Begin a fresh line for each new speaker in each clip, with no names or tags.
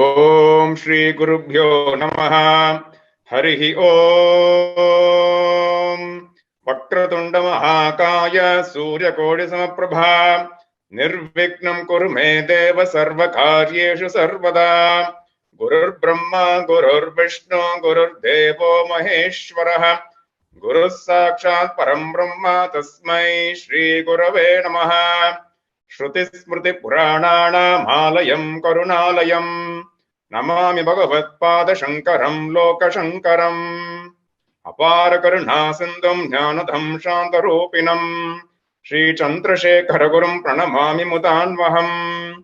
ओम श्री गुरुभ्यो नमः। हरिः ओम। वक्रतुंड महाकाय सूर्यकोटि समप्रभा निर्विघ्नं कुरु मे देव सर्वकार्येषु सर्वदा। गुरुर्ब्रह्मा गुरुर्विष्णु गुरुर्देवो महेश्वरः गुरुः साक्षात् परं ब्रह्म तस्मै श्री गुरवे नमः। श्रुतिस्मृतिपुराणानामालयं करुणालयं नमामि भगवत्पादशङ्करं लोकशङ्करम्। अपार करुणासिन्धुं ज्ञानदं शान्तरूपिणं श्रीचन्द्रशेखरगुरुं प्रणमामि मुदान्वहम्।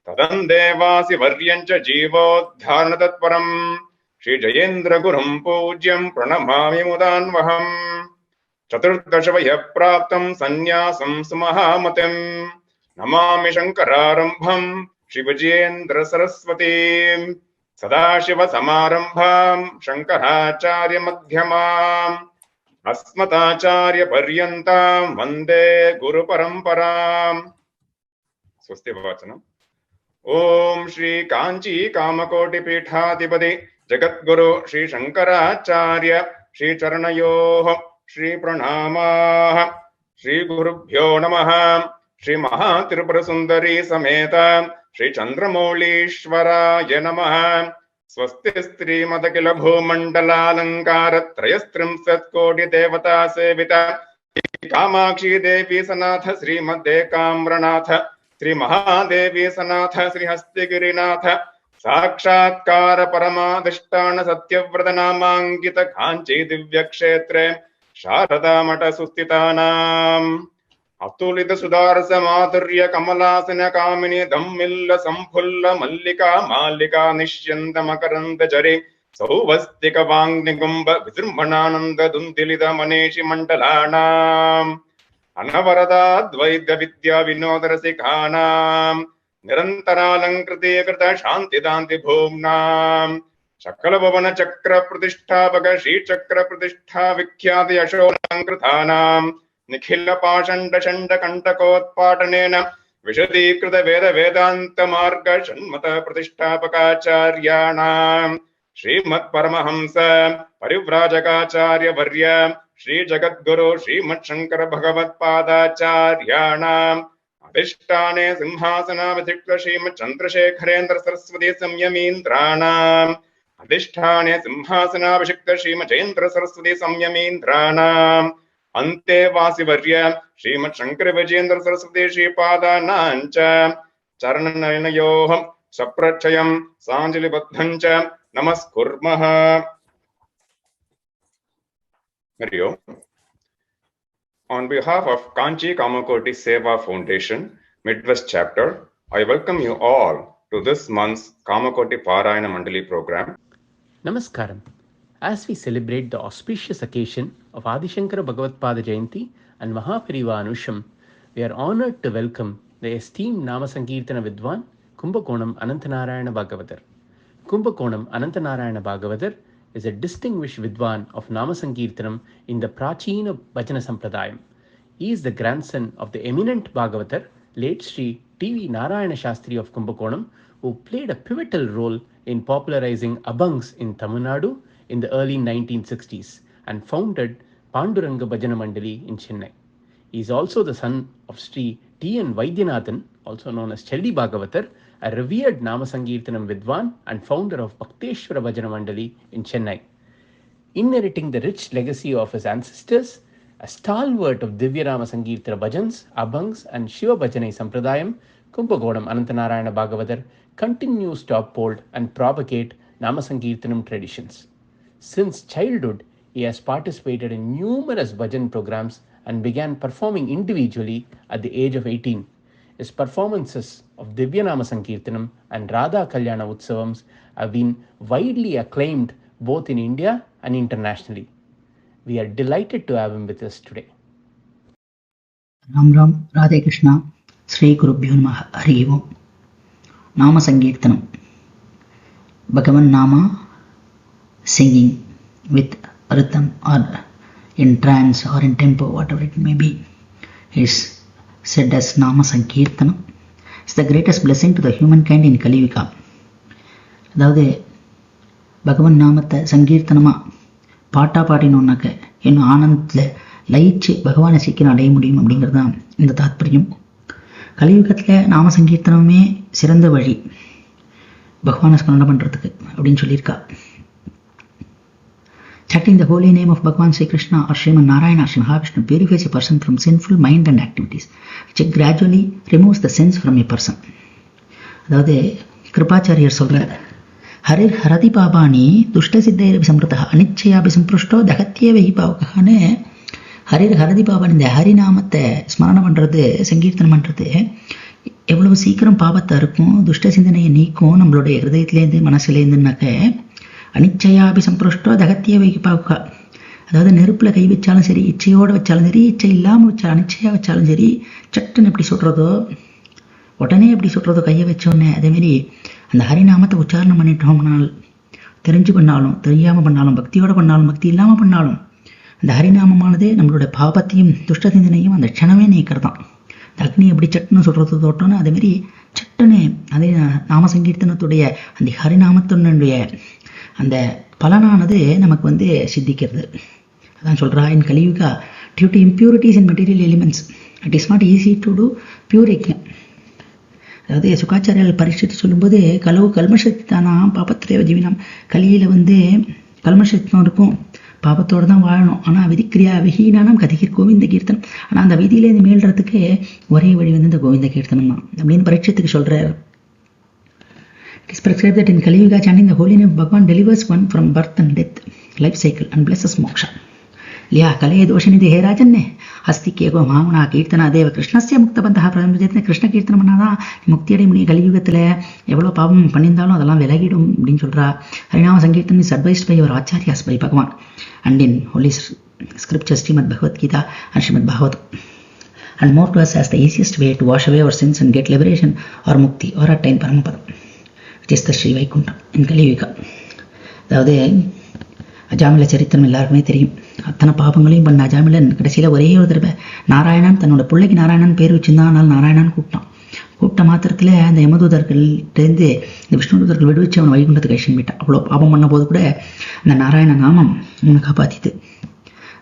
तदन्देवासिवर्यं च जीवोद्धारणतत्परं श्रीजयेन्द्रगुरुं पूज्यं प्रणमामि मुदान्वहम्। चतुर्दश वयःप्राप्तं सन्न्यासं सुमहामतिम् नमामि शङ्करारम्भं शिवजियेन्द्र सरस्वतीं। सदाशिवसमारम्भां शङ्कराचार्य मध्यमाम् अस्मदाचार्यपर्यन्तां वन्दे गुरुपरम्पराम्। स्वस्ति वचनम्। ओम श्री कांची कामकोटिपीठाधिपति जगद्गुरु श्री शंकराचार्य श्री चरणयोः श्री प्रणामाः। श्री गुरुभ्यो नमः। श्री महात्रिपुरसुन्दरी समेत श्री चन्द्रमौळीश्वराय नमः। स्वस्ति स्त्रीमदखिल भूमण्डलालङ्कारत्रयस्त्रिंशत्कोटि देवता सेविता कामाक्षी देवी सनाथ श्रीमदेकाम्रनाथ श्री महादेवी सनाथ श्री हस्तिगिरिनाथ साक्षात्कार परमाधिष्ठान सत्यव्रत नामांकित कांची दिव्य क्षेत्रे शारदा मठ सुस्थितानाम् अतुलित सुदारस माधुर्य कमलासन कामिनी दम्मिल्ल संफुल्ल मल्लिका मालिका निश्यन्द मकरन्द जरे सौवस्तिक वाङ्निकुम्भ विजृम्भणानन्द दुन्दिलित मनीषि मण्डलानाम् अनवरदाद्वैद्य विद्या विनोद रसिकानां निरन्तरालङ्कृतीकृत शान्तिदान्ति भूम्नां सकल भवन चक्र प्रतिष्ठापक श्री चक्र प्रतिष्ठा विख्यात यशोलङ्कृतानां निखिल पाषण्ड षण्ड कण्टकोत्पाटनेन विशदीकृत वेद वेदान्त मार्ग षण्मत प्रतिष्ठापकाचार्याणां श्रीमत्परमहंस परिव्राजकाचार्य वर्य श्री जगद्गुरु श्रीमच्छंकर भगवत्पादाचार्याणाम् अधिष्ठाने सिंहासनाभिषिक्त श्रीमच्चन्द्रशेखरेन्द्र सरस्वती संयमीन्द्राणाम् अधिष्ठाने सिंहासनाभिषिक्त श्रीमजयेन्द्र सरस्वती संयमीन्द्राणाम् अन्ते वासिवर्य श्रीमच्छंकर विजयेन्द्र सरस्वती श्रीपादानां च चरणनयनयोः सप्रच्छयं साञ्जलिबद्धं च नमस्कुर्मः। On behalf of Kanchi Kamakoti Seva Foundation, Midwest Chapter, I welcome you all to this month's Kamakoti Parayana Mandali program.
Namaskaram. As we celebrate the auspicious occasion of Adi Shankara Bhagavatpada Jayanti and Mahapariva Anusham, we are honored to welcome the esteemed Nama Sankirtana Vidwan, Kumbakonam Anantanarayana Bhagavatar. Kumbakonam Anantanarayana Bhagavatar is a distinguished Vidwan of Nama Sankirtanam in the Prachina Bhajana Sampradayam. He is the grandson of the eminent Bhagavatar, late Sri T.V. Narayana Shastri of Kumbakonam, who played a pivotal role in popularizing Abhangs in Tamil Nadu in the early 1960s and founded Panduranga Bhajana Mandali in Chennai. He is also the son of Sri T.N. Vaidyanathan, also known as Chelli Bhagavatar, a revered Nama Sankirtanam Vidwan and founder of Bhakteshwara Bhajana Mandali in Chennai. Inheriting the rich legacy of his ancestors, a stalwart of Divya Nama Sankirtana Bhajans, Abhangs and Shiva Bhajanai Sampradayam, Kumbakonam Anantanarayana Bhagavatar continues to uphold and propagate Nama Sankirtanam traditions. Since childhood, he has participated in numerous bhajan programs and began performing individually at the age of 18. His performances of Divya Nama Sankirtanam and Radha Kalyana Utsavams have been widely acclaimed both in India and internationally. We are delighted to have him with us today.
Ram Ram, Radhe Krishna, Sri Gurubhyo Namaha, Hari Om. Nama Sankirtanam, Bhagavan Nama, singing with rhythm or in trance or in tempo, whatever it may be, is said as Nama Sankirtanam. It's the greatest blessing to the humankind in Kali Yuga. அதாவது பகவன் நாமத்தை சங்கீர்த்தனமாக பாட்டாக பாடினோன்னாக்க இன்னும் ஆனந்தத்தில் லயிச்சு பகவானை சீக்கிரம் அடைய முடியும் அப்படிங்கிறது தான் இந்த தாத்பரியம். கலியுகத்தில் நாம சங்கீர்த்தனமே சிறந்த வழி பகவானை ஸ்மரணை பண்ணுறதுக்கு அப்படின்னு சொல்லியிருக்கா. Chanting the holy name of Bhagavan Sri Krishna or Sriman Narayana or Sri Mahavishnu purifies a person from sinful mind and activities, which gradually removes the sins from a person. அதாவது கிருபாச்சாரியர் சொல்கிறார், ஹரிர் ஹரதி பாபானி துஷ்ட சித்தைரபி சம்பிரதா அனிச்சயாபி சம்பிருஷ்டோ தகத்தியவை பாவகான்னு ஹரிர் ஹரதி பாபான் இந்த ஹரிநாமத்தை ஸ்மரணம் பண்ணுறது சங்கீர்த்தனம் பண்ணுறது எவ்வளவு சீக்கிரம் பாவத்தை இருக்கும், துஷ்ட சிந்தனையை நீக்கும் நம்மளுடைய ஹிருதயத்துலேருந்து மனசுலேருந்துனாக்க அனிச்சயாபி சம்பிருஷ்டோ தகத்திய வைப்பாவுக்கா. அதாவது நெருப்பில் கை வச்சாலும் சரி, இச்சையோடு வச்சாலும் சரி, இச்சை இல்லாமல் வச்சாலும் அனிச்சையாக வச்சாலும் சரி, சட்டுன்னு எப்படி சுடுறதோ உடனே எப்படி சுடுறதோ கையை வச்சோடனே அதேமாரி அந்த ஹரிநாமத்தை உச்சாரணம் பண்ணிட்டோம்னால் தெரிஞ்சு பண்ணாலும் தெரியாமல் பண்ணாலும் பக்தியோடு பண்ணாலும் பக்தி இல்லாமல் பண்ணாலும் அந்த ஹரிநாமமானது நம்மளோட பாபத்தையும் துஷ்ட சிந்தனையும் அந்த க்ஷணமே நீக்கிறதான். இந்த அக்னி எப்படி சட்டுன்னு சுடுறது தோட்டோன்னு அதேமாரி சட்டுன்னு அதே நாம சங்கீர்த்தனத்துடைய அந்த ஹரிநாமத்தினுடைய அந்த பலனானது நமக்கு சித்திக்கிறது. அதான் சொல்கிறா, in Kaliyuga due to impurities in material elements it is not easy to do pure யஜ்ஞம். அதாவது சுகாச்சாரியால் பரிசுத்து சொல்லும்போது கலவு கல்மஷக்தி தானா பாபத்திரேவ ஜீவினம். கலியில் கல்மஷக்தம் இருக்கும், பாபத்தோடு தான் வாழணும். ஆனால் விதிக்கிரியா விஹீனானம் கதிகர் கோவிந்த கீர்த்தனம். ஆனால் அந்த விதியிலேருந்து மீள்றதுக்கு ஒரே வழி இந்த கோவிந்த கீர்த்தனம் தான் அப்படின்னு பரீட்சத்துக்கு சொல்கிறார். It is prescribed that in Kali Yuga chanting the holy name of Bhagavan delivers one from birth and death, life cycle and blesses moksha. लिया कले दोषनिधि हे राजन्ने अस्ति केगो मामना कीर्तना देव கிருஷ்ணஸ்ய முக்தபந்தா பிரம்மஜேத்ன கிருஷ்ண கீர்த்தனம் பண்ணாதான் முக்தி அடைய முடியும். கலியுகத்தில் எவ்வளோ பாவம் பண்ணியிருந்தாலும் அதெல்லாம் விலகிடும் அப்படின்னு சொல்கிறா. ஹரிநாம சங்கீர்த்தனம் is advised by our acharyas by Bhagavan and in holy scripture Shrimad Bhagavad Gita and Shrimad Bhagavatam. And more to us as the easiest way to wash away our sins and get liberation or mukti or attain Paramapadam, which is the Sri Vaikuntham in Kali Yuga. அதாவது அஜாமில சரித்திரம் எல்லாருக்குமே தெரியும். அத்தனை பாபங்களையும் பண்ண அஜாமிலன் கடைசியில் ஒரே ஒரு தடவை நாராயணன் தன்னோட பிள்ளைக்கு நாராயணன் பேர் வச்சுருந்தான். அதனால் நாராயணன் கூப்பிட்ட மாத்திரத்தில் அந்த யமதூதர்கள்டேருந்து இந்த விஷ்ணுதூதர்கள் விடுவிச்சு அவன் வைகுண்டத்துக்கு அழிச்சுன்னு போயிட்டான். அவ்வளோ பாபம் பண்ண போது கூட அந்த நாராயண நாமம் அவனை காப்பாற்றிது.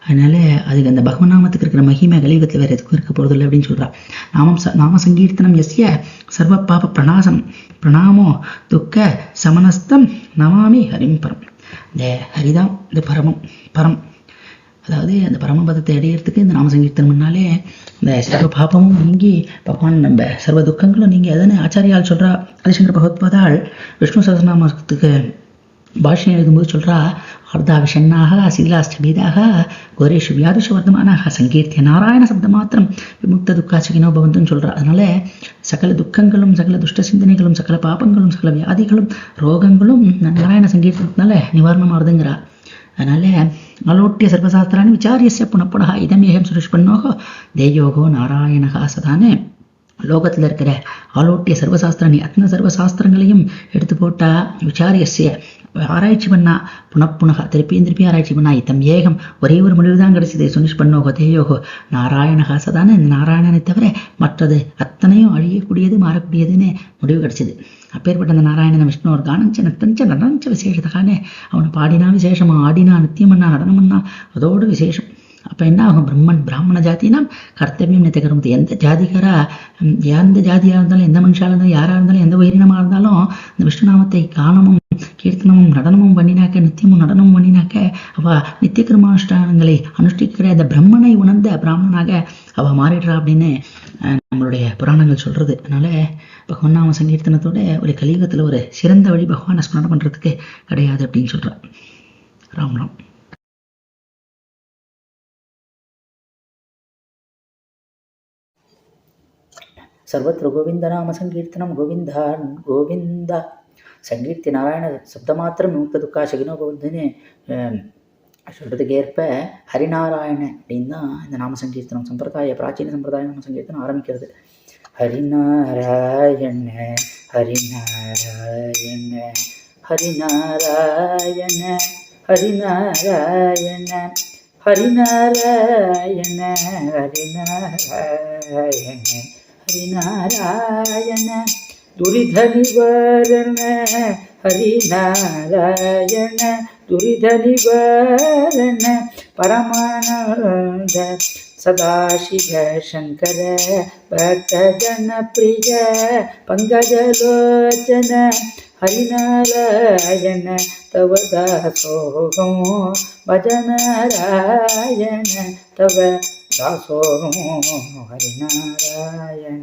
அதனால அதுக்கு அந்த பகவநாமத்துக்கு இருக்கிற மகிமை கலியுகத்தில் வேறு எதுக்கும் இருக்க போகிறதில்லை அப்படின்னு சொல்கிறான். நாம சங்கீர்த்தனம் எஸ்ய சர்வ பாப பிரணாமோ துக்க சமனஸ்தம் நமாமி ஹரிம் பரம். இந்த ஹரிதான் இந்த பரம். அதாவது அந்த பரமபதத்தை அடையிறதுக்கு இந்த நாம சங்கீர்த்தனம்னாலே இந்த சர்வ பாபமும் நீங்கி பகவான் நம்ம சர்வ துக்கங்களும் நீங்கள் எதனை ஆச்சாரியால் சொல்கிறா. ஆதிசங்கர பகவத்பாதாள் விஷ்ணு சஹஸ்ரநாமத்துக்கு பாஷ்யம் எழுதும்போது சொல்கிறா, அர்த்தா விஷன்னாக சீலாஷ்டபீதாக கோரேஷு வியாதிஷு வர்த்தமானாக சங்கீர்த்திய நாராயண சப்த மாத்திரம் விமுக்த துக்காசகினோ பவந்துன்னு சொல்கிறா. அதனால சகல துக்கங்களும் சகல துஷ்ட சிந்தனைகளும் சகல பாபங்களும் சகல வியாதிகளும் ரோகங்களும் நாராயண சங்கீர்த்தனத்தினால நிவாரணமாகுதுங்கிறா. அதனால ஆலோட்டிய சர்வசாஸ்திராணி விசாரியஸ்ய புனப்புனக இதம் ஏகம் சுருஷ்பன்னோகோ தேயோகோ நாராயணகா சதானே. லோகத்தில் இருக்கிற ஆலோட்டிய சர்வசாஸ்திராணி அத்தனை சர்வசாஸ்திரங்களையும் எடுத்து போட்டால் விசாரியஸ்ய ஆராய்ச்சி பண்ணா புனப்புனகா திருப்பி ஆராய்ச்சி பண்ணா இதம் ஏகம் ஒரே ஒரு முடிவு தான் கிடைச்சது. சுனிஷ்பன்னோகோ தேயோகோ நாராயணகா சதானே. இந்த நாராயணனை தவிர மற்றது அத்தனையும் அழியக்கூடியது மாறக்கூடியதுன்னு முடிவு கிடைச்சிது. அப்பேற்பட்ட அந்த நாராயணன விஷ்ணு ஒரு கானஞ்ச நத்தஞ்ச நடனஞ்ச விசேஷத்துக்கானே அவனை பாடினா விசேஷமா, ஆடினா நித்தியம் பண்ணா நடனம் பண்ணா அதோடு விசேஷம். அப்போ என்ன ஆகும், பிராமண ஜாத்தினா கர்த்தவியம் நித்தியகரம். எந்த ஜாதிகாரா எந்த ஜாதியாக இருந்தாலும் எந்த மனுஷாக இருந்தாலும் யாராக இருந்தாலும் எந்த உயிரினமாக இருந்தாலும் இந்த விஷ்ணுநாமத்தை காணமும் கீர்த்தனமும் நடனமும் பண்ணினாக்க நித்தியமும் நடனமும் பண்ணினாக்க அவள் நித்திய கர்மானுஷ்டானங்களை அனுஷ்டிக்கிற அந்த பிரம்மனை உணர்ந்த பிராமணனாக அவள் மாறிடுறா அப்படின்னு நம்மளுடைய புராணங்கள் சொல்கிறது. அதனால பகவன்னாம சங்கீர்த்தனத்தோட ஒரு கலியுகத்தில் ஒரு சிறந்த வழி பகவானை ஸ்மரணம் பண்ணுறதுக்கு கிடையாது அப்படின்னு சொல்கிறார். ராம் ராம். सर्वत्र गोविंदनाम संकीर्तनम गोविंदा गोविंदा சங்கீர்த்தி நாராயண சப்தமாத்திரம் விமுக்த துக்காசகினோ பவந்துன்னு சொல்கிறதுக்கு ஏற்ப ஹரிநாராயண அப்படின்னு தான் இந்த நாம சங்கீர்த்தனம் பிராச்சீன சம்பிரதாய நாம சங்கீர்த்தனம் ஆரம்பிக்கிறது. ஹரிநாராயண ஹரிநாராயண ஹரிநாராயண ஹரிநாராயண ஹரிநாராயண ஹரிநாராயண ஹரிநாராயண
दुरिध निवारण हरिनारायण दुरिध निवारण परमानंद सदाशिव शंकर भक्त जन प्रिय पंकजलोचन हरिनारायण तव दासोहं भजनारायण तव दासोहं हरिनारायण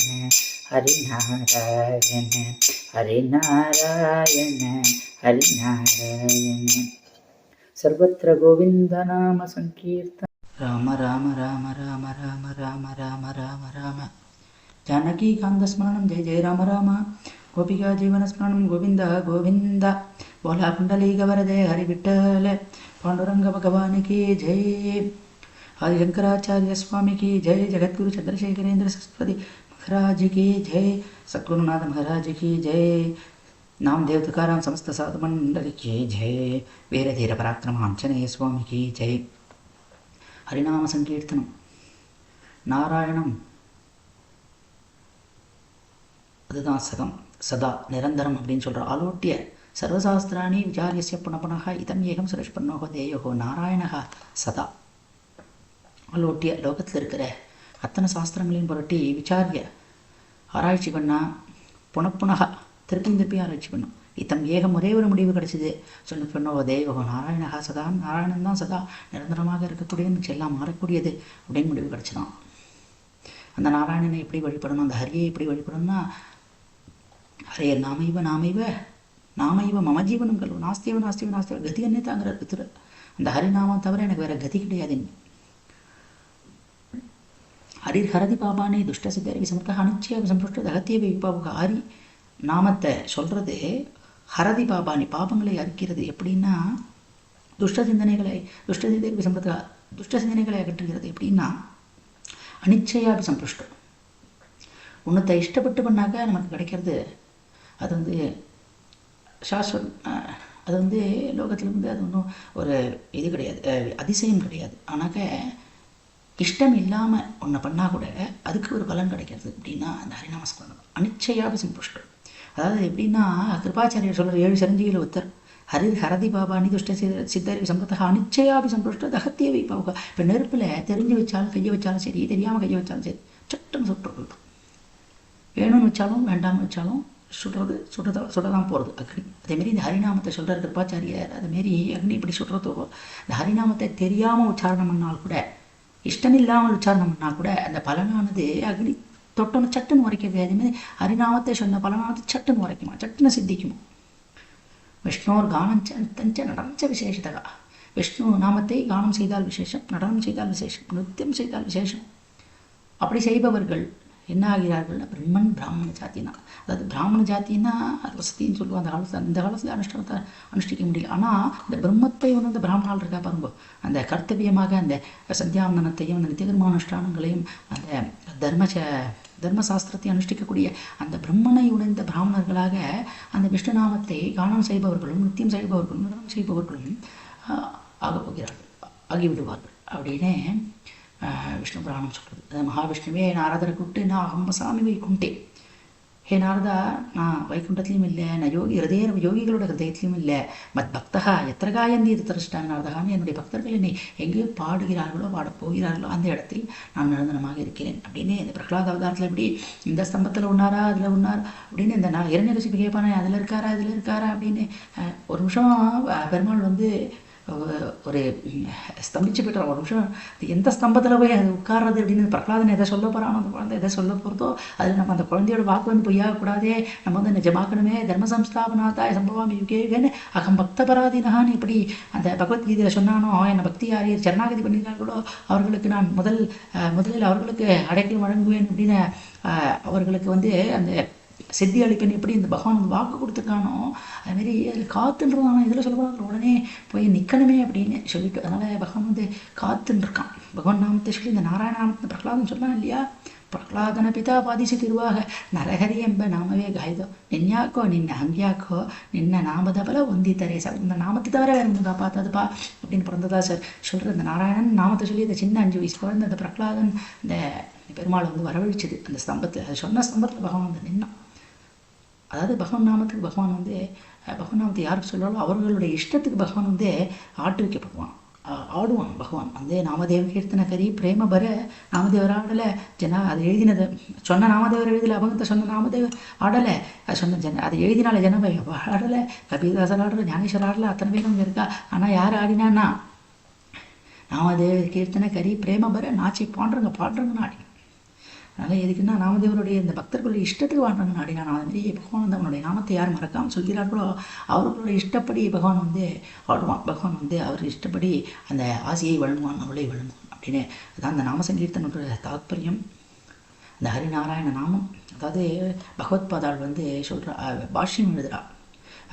हरिनारायण हरिनारायण हरिनारायण सर्वत्र गोविंद नाम संकीर्तन राम राम राम राम राम राम राम राम राम जानकी कांत स्मरणं जय जय राम राम गोपिका जीवन स्मरणं गोविंद गोविंद बोला कुंडलीक वरदे हरि विठ्ठल पांडुरंग भगवान की जय आदि शंकराचार्य स्वामी की जय जगद्गुरु चंद्रशेखरेंद्र सरस्वती महाराज की जय सद्गुरुनाथ महाराज की जय नामदेव तुकाराम समस्त साधु मंडली की जय वीर धीर पराक्रम आंजनेय स्वामी की जय हरिनाम संकीर्तनम नारायणम அதுதான் சதம் சதா நிரந்தரம் அப்படின்னு சொல்கிற ஆலோட்டிய சர்வசாஸ்திராணி விசாரியஸ்ய புனப்புனக இதம் ஏகம் சுரஷ்பன்னோக தேயோகோ நாராயணகா சதா ஆலோட்டிய லோகத்தில் இருக்கிற அத்தனை சாஸ்திரங்களையும் புரட்டி விசாரிய ஆராய்ச்சி பண்ணா புனப்புனக திருப்பி ஆராய்ச்சி பண்ணும் இத்தம் ஏகம் ஒரே ஒரு முடிவு கிடைச்சிது சொல்லப்பண்ணோ தேயோகோ நாராயணகா சதா நாராயணன் தான் சதா நிரந்தரமாக இருக்கக்கூடியது எல்லாம் மாறக்கூடியது அப்படின்னு முடிவு கிடைச்சிதான் அந்த நாராயணனை எப்படி வழிபடணும் அந்த ஹரியை எப்படி வழிபடணும்னா ஹரே நாமைவ நாமைவ நாமைவ மம ஜீவனம் கல்வ நாஸ்தியவ நாஸ்தியவ நாஸ்தியவ கதி என்னே தாங்கிறார் திரு அந்த ஹரிநாமம் தவிர எனக்கு வேற கதி கிடையாதுன்னு ஹரிர் ஹரதி பாபானே துஷ்ட சித்தரி விசமர்க்க அனிச்சய சம்புஷ்ட தகத்திய விபாவுக ஹரி நாமத்தை சொல்றது ஹரதி பாபானி பாபங்களை அறுக்கிறது எப்படின்னா துஷ்ட சிந்தனைகளை அகற்றுகிறது எப்படின்னா அனிச்சையாபி சம்புஷ்டம் உன்னத்தை இஷ்டப்பட்டு பண்ணாக்க நமக்கு கிடைக்கிறது அது வந்து சாஸ்வரம் அது வந்து லோகத்தில் வந்து அது ஒன்றும் ஒரு இது கிடையாது அதிசயம் கிடையாது ஆனாக்க இஷ்டம் இல்லாமல் ஒன்றை பண்ணால் கூட அதுக்கு ஒரு பலன் கிடைக்கிறது அப்படின்னா அந்த ஹரிநாமஸ்மரணம் அனிச்சையாபி சம்புஷ்டம் அதாவது எப்படின்னா கிருபாச்சாரியர் சொல்கிற 7 சிரஞ்சீவியில் ஒருத்தர் ஹரிர் ஹரதி பாபானி துஷ்ட சித்தரி சம்பத்தக அனிச்சையாபி சம்புஷ்ட தகத்திய வைப்பாவுக இப்போ நெருப்பில் தெரிஞ்சு வச்சாலும் கையை வச்சாலும் சரி தெரியாமல் கையை வச்சாலும் சரி சட்டுன்னு சுட்டுறது வேணும்னு வச்சாலும் வேண்டாம்னு வச்சாலும் சுடதான் போகிறது அக்னி அதேமாரி இந்த ஹரிநாமத்தை சொல்கிற கிருபாச்சாரியர் அதுமாரி அக்னி இப்படி சுடுறதோ இந்த ஹரிநாமத்தை தெரியாமல் உச்சாரணம் பண்ணால் கூட இஷ்டம் இல்லாமல் உச்சாரணம் பண்ணால் கூட அந்த பலனானது அக்னி தொட்டோன்னு சட்டுன்னு உரைக்கவே அதேமாதிரி ஹரிநாமத்தை சொன்ன பலனானது சட்டுன்னு உரைக்குமா சட்டுன்னு சித்திக்குமா விஷ்ணோர் கானம் தஞ்ச நடனச்ச விசேஷத்தகா விஷ்ணு நாமத்தை கானம் செய்தால் விசேஷம் நடனம் செய்தால் விசேஷம் நிருத்தியம் செய்தால் விசேஷம் அப்படி செய்பவர்கள் என்ன ஆகிறார்கள் பிரம்மன் பிராமண ஜாத்தினா அதாவது பிராமண ஜாத்தின்னா வசதின்னு சொல்லுவோம் அந்த காலத்தில் அனுஷ்டானத்தை அனுஷ்டிக்க முடியல ஆனால் இந்த பிரம்மத்தை ஒன்று அந்த பிராமணால் இருக்கா பாருங்க அந்த கர்த்தவியமாக அந்த சந்தியாவந்தனத்தையும் அந்த நித்தியகர்மானுஷ்டானங்களையும் அந்த தர்மசாஸ்திரத்தை அனுஷ்டிக்கக்கூடிய அந்த பிரம்மனை உடைந்த பிராமணர்களாக அந்த விஷ்ணுநாமத்தை கானம் செய்பவர்களும் நித்தியம் செய்பவர்களும் நடனம் செய்பவர்களும் ஆகிவிடுவார்கள் அப்படின்னு விஷ்ணு புராணம் சொல்கிறது மகாவிஷ்ணுவே நாரதரை கூப்பிட்டு நான் அகம்பசாமி வைகுண்டே ஹே நாரதா நான் வைகுண்டத்துலையும் இல்லை நான் யோகிகளோட ஹிருதயத்திலையும் இல்லை மத் பக்தகா எத்தனை காயந்தி இது தரிச்சிட்டாங்க நாரதகான்னு என்னுடைய பக்தர்கள் என்னை எங்கேயோ பாடுகிறார்களோ பாடப்போகிறார்களோ அந்த இடத்தில் நான் நிரந்தரமாக இருக்கிறேன் அப்படின்னு இந்த பிரகலாத அவதாரத்தில் எப்படி இந்த ஸ்தம்பத்தில் உண்ணாரா அதில் உண்ணார் அப்படின்னு இந்த நான் இரண்யகசிப்பு கேட்பானே அதில் இருக்காரா அப்படின்னு ஒரு நிமிஷம் பெருமாள் வந்து ஒரு ஸ்தம்பிச்சு போய்ட்டு ஒரு நிமிஷம் எந்த ஸ்தம்பத்தில் போய் அது உட்கார்றது அப்படின்னு பிரகலாதன் எதை சொல்ல போகிறானோ அந்த குழந்தை எதை சொல்ல போகிறதோ அதில் நம்ம அந்த குழந்தையோட வாக்கு வந்து பொய்யாகக்கூடாதே நம்ம வந்து நிஜமாக்கணுமே தர்ம சம்ஸ்தாபனாதாய சம்பவாமி யுகேகன்னு அகம் பக்த பராதீனகான்னு இப்படி அந்த பகவத்கீதையில் சொன்னானோ என்னை பக்தி யாரையும் சரணாகதி பண்ணியிருக்கார்களோ அவர்களுக்கு நான் முதலில் அவர்களுக்கு அடைக்கல் வழங்குவேன் அப்படின்னு அவர்களுக்கு வந்து அந்த சித்தி அளிப்பேன் எப்படி இந்த பகவான் வாக்கு கொடுத்துருக்கானோ அதுமாரி அதில் காத்துன்றதானோ இதில் சொல்லக்கூடாது உடனே போய் நிற்கணுமே அப்படின்னு சொல்லிட்டு அதனால் பகவான் வந்து காத்துன்ருக்கான் பகவான் நாமத்தை சொல்லி இந்த நாராயண நாமத்தை பிரகலாதன் சொல்லலாம் இல்லையா ಪ್ರಹ್ಲಾದನ ಪಿತಾ ಪಾದಿಸುತ್ತಿರುವಾಗ ನರಹರಿ ಎಂಬ ನಾಮವೇ ಗಾಯ್ದು ನಿನ್ಯಾಕೋ ನಿನ್ನ ಹಂಗ್ಯಾಕೋ ನಿನ್ನ ನಾಮದ ಬಲ ಹೊಂದಿದ್ದಾರೆ இந்த நாமத்தை தவிர வேறு ஒன்று காப்பாத்தாதுப்பா அப்படின்னு பிறந்ததா சார் சொல்கிற இந்த நாராயணன் நாமத்தை சொல்லி இந்த சின்ன 5 வயசு குழந்தை அந்த பிரகலாதன் இந்த பெருமாளை வந்து வரவழிச்சது அந்த ஸ்தம்பத்தில் அது சொன்ன ஸ்தம்பத்தில் பகவான் வந்து நின்னான் அதாவது பகவான் நாமத்துக்கு பகவான் வந்து பகவான் நாமத்தை யாருக்கு சொல்கிறாலும் அவர்களுடைய இஷ்டத்துக்கு பகவான் வந்து ஆட்டுவிக்கப்படுவான், ஆடுவான். பகவான் வந்து நாமதேவ கீர்த்தன கரி பிரேம பர நாமதேவர் ஆடலை ஜனா, அது எழுதினது சொன்ன நாமதேவர் எழுதலை, அவங்க சொன்ன நாமதேவர் ஆடலை, அது சொன்ன அதை எழுதினால ஜனபை ஆடலை, கபீர்தாசர் ஆடலை, ஞானேஸ்வர் ஆடலை, அத்தனை பேரும் அங்கே இருக்கா. ஆனால் யார் ஆடினான்னா நாமதேவ கீர்த்தன கரி பிரேம பர நாச்சி பாடுறவங்க ஆடி. அதனால் எதுக்குன்னா நாமதேவருடைய இந்த பக்தர்களுடைய இஷ்டத்துக்கு வாழ்றாங்க நாடினா. அதுமாரி பகவான் வந்து அவனுடைய நாமத்தை யார் மறக்காமல் சொல்கிறார்களோ அவர்களுடைய இஷ்டப்படி பகவான் வந்து ஆடுவான். பகவான் வந்து அவர் இஷ்டப்படி அந்த ஆசையை வழங்குவான், அவளை வழங்குவான் அப்படின்னு. அதான் அந்த நாம சங்கீர்த்தனுடைய தாத்பரியம். இந்த ஹரிநாராயண நாமம், அதாவது பகவத்பாதாள் வந்து சொல்கிறா, பாஷ்யம் எழுதுறா.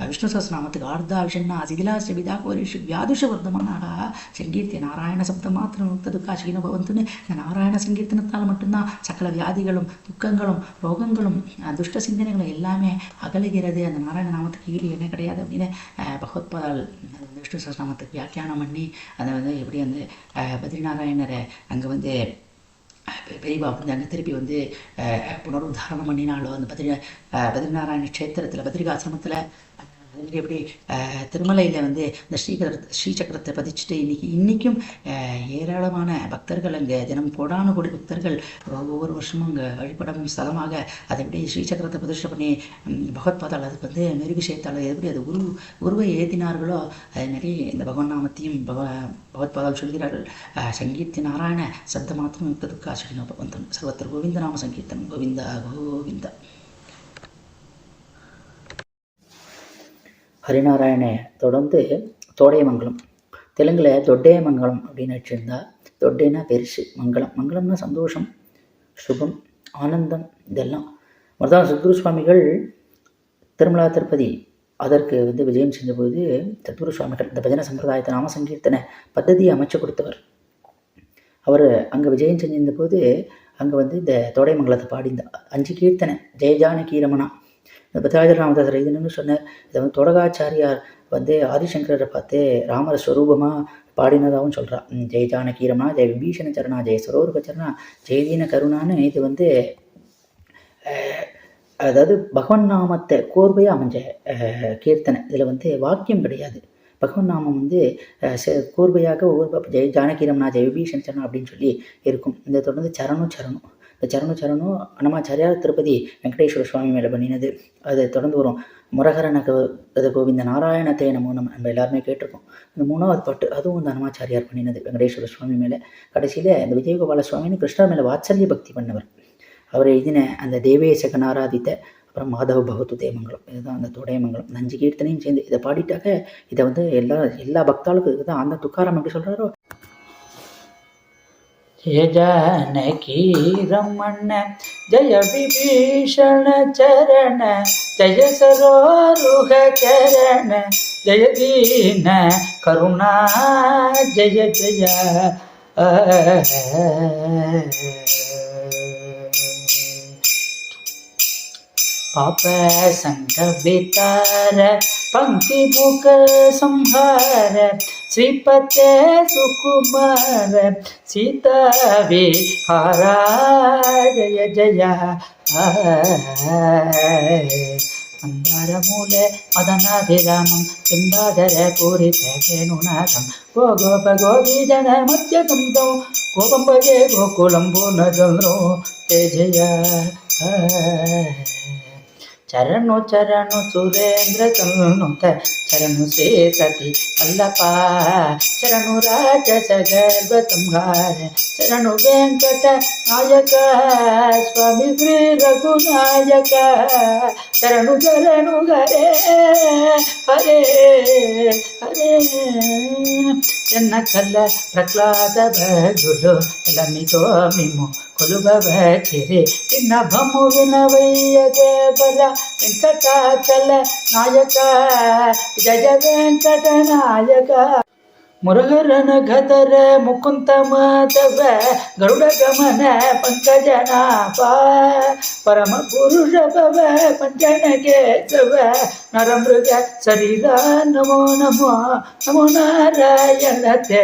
விஷ்ணு சஹஸ்ரநாமத்துக்கு ஆர்தா விஷன்னா சிதிலா ஸ்ரீவிதா கோரிஷு வியாதுஷ வர்த்தமானாடா சங்கீர்த்திய நாராயண சப்த மாத்திரம் முக்த துக்காசிகின பவந்துன்னு. இந்த நாராயண சங்கீர்த்தனத்தால் மட்டும்தான் சகல வியாதிகளும் துக்கங்களும் ரோகங்களும் துஷ்ட சிந்தனைகளும் எல்லாமே அகலுகிறது. அந்த நாராயண நாமத்துக்கு ஈடு என்ன கிடையாது அப்படின்னு பகவத்பாதால் விஷ்ணு சஹஸ்ரநாமத்துக்கு வியாக்கியானம் பண்ணி அதை வந்து எப்படி வந்து பத்ரிநாராயணரை அங்கே வந்து பெரியவா வந்து அங்கே திருப்பி வந்து புனருத்தாரணம் பண்ணினாலும் அந்த பத்ரிநாராயண க்ஷேத்திரத்தில் பத்ரிகாசிரமத்தில் எப்படி திருமலையில் வந்து இந்த ஸ்ரீசக்கரத்தை பதிச்சுட்டு இன்றைக்கும் ஏராளமான பக்தர்கள் அங்கே தினம் கோடானு கோடி பக்தர்கள் ஒவ்வொரு வருஷமும் அங்கே வழிபடும் ஸ்தலமாக அதை எப்படி ஸ்ரீசக்கரத்தை பிரதிஷ்டை பண்ணி பகவத்பாதால் அதுக்கு வந்து மெருகு சேர்த்தாலும் எப்படி அது உருவை ஏற்றினார்களோ அது நிறைய இந்த பகவன் நாமத்தையும் பகவத்பாதால் சொல்கிறார்கள். சங்கீர்த்தி நாராயண சப்த மாத்திரம் யுக்த துக்காசினோ பவந்தம் சர்வத்திர கோவிந்த நாம சங்கீர்த்தனம் கோவிந்தா கோவிந்தா. ஹரிநாராயண தொடர்ந்து தோடையமங்கலம், தெலுங்கில் தொட்டையமங்கலம் அப்படின்னு வச்சுருந்தா, தொட்டைனா பெருசு, மங்களம்னா சந்தோஷம், சுகம், ஆனந்தம், இதெல்லாம். மருதான சத்குரு சுவாமிகள் திருமலா திருப்பதி அதற்கு வந்து விஜயம் செஞ்சபோது சத்குரு சுவாமிகள் இந்த பஜனை சம்பிரதாயத்தை நாம சங்கீர்த்தனை பద్ధதியை அமைச்சு கொடுத்தவர். அவர் அங்கே விஜயம் செஞ்சிருந்த போது அங்கே வந்து இந்த தோடையமங்கலத்தை பாடிந்த 5 கீர்த்தனை ஜெயஜானகி ரமணா இந்த பத்ராஜர் ராமதாசர் இதுன்னு சொன்னார். இதை வந்து தொடகாச்சாரியார் வந்து ஆதிசங்கரை பார்த்து ராமர ஸ்வரூபமாக பாடினதாகவும் சொல்கிறார். ஜெய ஜானகி ரமணா, ஜெய விபீஷண சரணா, ஜெய சரோருக சரணா, ஜெயதீன கருணான்னு இது வந்து அதாவது பகவன் நாமத்தை கோர்வையாக அமைஞ்ச கீர்த்தனை. இதில் வந்து வாக்கியம் கிடையாது. பகவன் நாமம் வந்து கோர்வையாக ஒவ்வொரு ஜெய ஜானகி ரமணா, ஜெய விபீஷண சரணா அப்படின்னு சொல்லி இருக்கும். இந்த தொடர்ந்து சரணம் இந்த சரணம் அன்னமாச்சாரியார் திருப்பதி வெங்கடேஸ்வர சுவாமி மேலே பண்ணினது. அது தொடர்ந்து வரும் முரகரன கோவிந்த நாராயணத்தை நம்ம எல்லாருமே கேட்டிருக்கோம். இந்த 3வது பாட்டு அதுவும் இந்த அன்னமாச்சாரியார் பண்ணினது வெங்கடேஸ்வர சுவாமி மேலே. கடைசியில் இந்த விஜயகோபால சுவாமின்னு கிருஷ்ணர் மேலே வாத்சல்ய பக்தி பண்ணவர். அவர் எழுதின அந்த தேவேசகன் ஆராதித்த அப்புறம் மாதவ பகவத்து தேமங்கலம், இதுதான் அந்த தோடையமங்கலம். 5 கீர்த்தனையும் சேர்ந்து இதை பாடிட்டாக்க இதை வந்து எல்லா பக்தாளுக்கும் இதுதான் அந்த துக்காராம் எப்படி சொல்கிறாரோ.
जय जानकी रमण जय विभीषण चरण जय सरोरुह चरण जय दीन करुणा जय जय पाप संग वितार पंक्ति मुख संहार श्रीपते सुकुमार सीता विहारा जय जय मंदार मूले मदनाभिरामं सिंहाधर पूरित वेणुनाथं गो गोप गोपीजन मध्यकं तौ गोपं भजे गोकुलं पूर्णचन्द्रो जय जय चरणु चरणु सुरेंद्र तनुत चरणु से सती अल्लपा चरणु राजस गर्भ संहार चरणु वेंकट नायक स्वामी श्री रघुनायक चरणु चरणु हरे हरे हरे चन्न कल प्रह्लाद भगुलो लमितो मिमो కొలువవచిరి విన్నభము వినవయ్యగే బల వెంకటాచల నాయక జయ వెంకట నాయక మురహరన గదర ముకుంత మాధవ గరుడ గమన పంకజనాభ పరమ పురుష భవ పంచన కేశవ నరమృగ శరీర నమో నమో నమో నారాయణ తే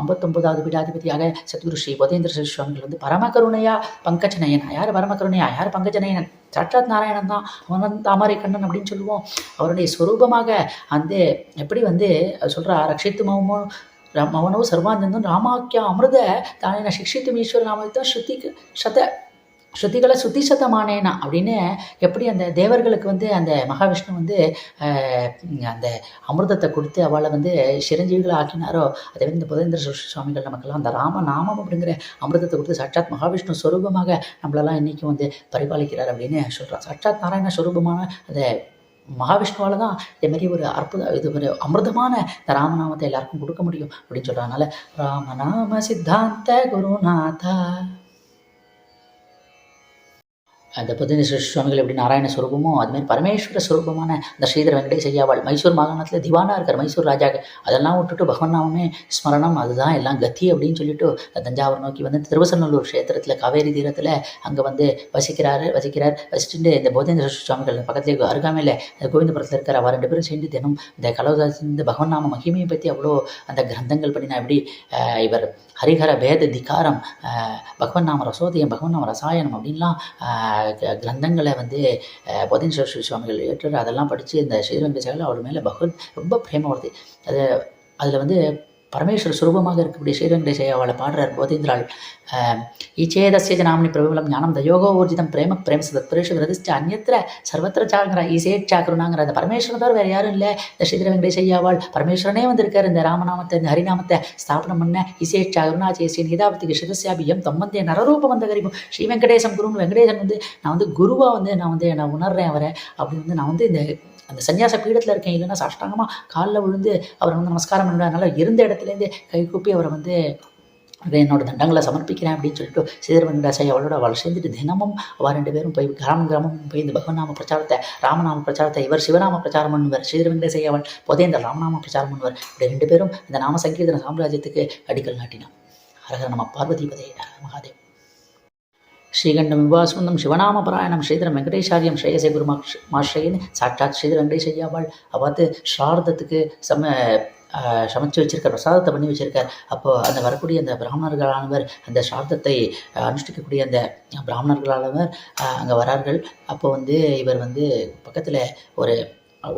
59வது பீடாதிபதியாக சத்குரு ஸ்ரீ போதேந்திர சரஸ்வதி சுவாமிகள் வந்து பரமகருணையா பங்கஜநயனா. யார் பரமகருணையா? யார் பங்கஜநயனன்? சாட்சாத் நாராயணன் தான். அவன் தாமரை கண்ணன் அப்படின்னு சொல்லுவோம். அவருடைய ஸ்வரூபமாக அந்த எப்படி வந்து சொல்கிறா, ரட்சித்து மவனோ சர்வானந்தம் ராமாக்கியா அமிர்த தானே சிக்ஷித்து ஈஸ்வர நாமத்தான் ஸ்ருதிகளை சுத்திசத்தமானேனா அப்படின்னு எப்படி அந்த தேவர்களுக்கு வந்து அந்த மகாவிஷ்ணு வந்து அந்த அமிர்தத்தை கொடுத்து அவளை வந்து சிரஞ்சீவிகளை ஆக்கினாரோ, அதே வந்து இந்த போதேந்திர சுவாமிகள் நமக்கெல்லாம் அந்த ராமநாமம் அப்படிங்கிற அமிர்தத்தை கொடுத்து சாட்சாத் மகாவிஷ்ணு ஸ்வரூபமாக நம்மளெல்லாம் இன்றைக்கும் வந்து பரிபாலிக்கிறார் அப்படின்னு சொல்கிறார். சாட்சாத் நாராயண ஸ்வரூபமான அந்த மகாவிஷ்ணுவால் தான் இதேமாரி ஒரு இது ஒரு அமிர்தமான இந்த ராமநாமத்தை எல்லாருக்கும் கொடுக்க முடியும் அப்படின்னு சொல்கிறதுனால ராமநாம சித்தாந்த குருநாதா. அந்த போதேந்திர சுவாமிகள் எப்படி நாராயண ஸ்வரூபமோ அதுமாதிரி பரமேஸ்வர ஸ்வரூபமான அந்த ஸ்ரீதர வெங்கடேஷ் ஐயாவாள் மைசூர் மாகாணத்தில் திவானா இருக்கார், மைசூர் ராஜாக்கு. அதெல்லாம் விட்டுட்டு பகவன் நாமமே ஸ்மரணம், அதுதான் எல்லாம் கத்தி அப்படின்னு சொல்லிட்டு தஞ்சாவூர் நோக்கி வந்து திருவசநல்லூர் க்ஷேத்திரத்தில் காவேரி தீரத்தில் அங்கே வந்து வசிக்கிறார். வசிச்சுட்டு இந்த போதேந்திர சுவாமிகள் பக்கத்துலேயே அருகாமையில் கோவிந்தபுரத்தில் இருக்கார். அவர் 2 பேரும் சேர்ந்து தினம் இந்த கலவதாசி பகவன் நாம மகிமையை பற்றி அவ்வளோ அந்த கிரந்தங்கள் பண்ணினா. எப்படி இவர் ஹரிஹர பேத திகாரம், பகவன் நாம ரசோதயம், பகவன் நாம ரசாயனம் அப்படின்லாம் கிரந்தங்களை வந்து போதேந்திர சுவாமிகள் ஏற்று அதெல்லாம் படித்து இந்த ஸ்ரீரங்கசாமிகள் அவர் மேலே பகவன் ரொம்ப பிரேமம் வருது. அதில் வந்து பரமேஸ்வர சுரூபமாக இருக்கக்கூடிய ஸ்ரீரங்கேசை அவளை பாடுறார் போதேந்திராள். ஈச்சேதஸ்ய ஜனாமணி பிரபலம் ஞானம் தயோகோ ஊர்ஜிதம் பிரேம சதத்பரேஷு விரதிஷ்ட அந்நத்திர சர்வத்திர சாங்கிற ஈசேட்சா கருணாங்கிற அந்த பரமேஸ்வரன் தவிர வேறு யாரும் இல்லை. இந்த ஸ்ரீதர வெங்கடேசையாவாள் பரமேஸ்வரனே வந்திருக்கார். இந்த ராமநாமத்தை இந்த ஹரிநாமத்தை ஸ்தாபனம் பண்ண ஈசேட்சா கருணாச்சேசி நீதாபத்துக்கு சிதஸ்யாபியம் தம்மந்தே நரரூபம் வந்த கரிபம் ஸ்ரீ வெங்கடேசம் குருன்னு வெங்கடேசன் வந்து நான் வந்து குருவாக வந்து நான் உணர்றேன் அவரை அப்படின்னு வந்து நான் வந்து இந்த அந்த சன்னியாச பீடத்தில் இருக்கேன், இல்லைன்னா சாஷ்டாங்கமாக காலில் விழுந்து அவரை வந்து நமஸ்காரம் பண்ணுறதுனால இருந்த இடத்துலேருந்து கைகூப்பி அவரை வந்து என்னோட தண்டங்களை சமர்ப்பிக்கிறேன் அப்படின்னு சொல்லிட்டு ஸ்ரீதர வெங்கடேசை அவள் சேர்ந்துட்டு தினமும் அவள் 2 பேரும் போய் கிராமம் போய் இந்த பகவநாம பிரச்சாரத்தை ராமநாம பிரச்சாரத்தை இவர் சிவநாம பிரச்சாரம் பண்ணுவார். ஸ்ரீதர வெங்கடேசை அவள் போதேந்திர ராமநாம பிரச்சாரம் பண்ணுவார். இப்படி 2 பேரும் இந்த நாம சங்கீர்த்தன சாம்ராஜ்யத்துக்கு அடிக்கல் நாட்டினான். ஹரஹர நம பார்வதிபதே மகாதேவ். ஸ்ரீகண்டம் விவாசுந்தம் சிவநாமபராயணம் ஸ்ரீதரம் வெங்கடேஷாரியம் ஸ்ரேயசே குருமாஸ்ரேன்னு சாட்சாத் ஸ்ரீதர வெங்கடேஷையாவாள் அவாத்து ஸ்ரார்த்தத்துக்கு சமைச்சு வச்சிருக்கார், பிரசாதத்தை பண்ணி வச்சிருக்கார். அப்போது அந்த வரக்கூடிய அந்த பிராமணர்களானவர் அந்த ஸ்ரார்த்தத்தை அனுஷ்டிக்கக்கூடிய அந்த பிராமணர்களானவர் அங்கே வரார்கள். அப்போ வந்து இவர் வந்து பக்கத்தில்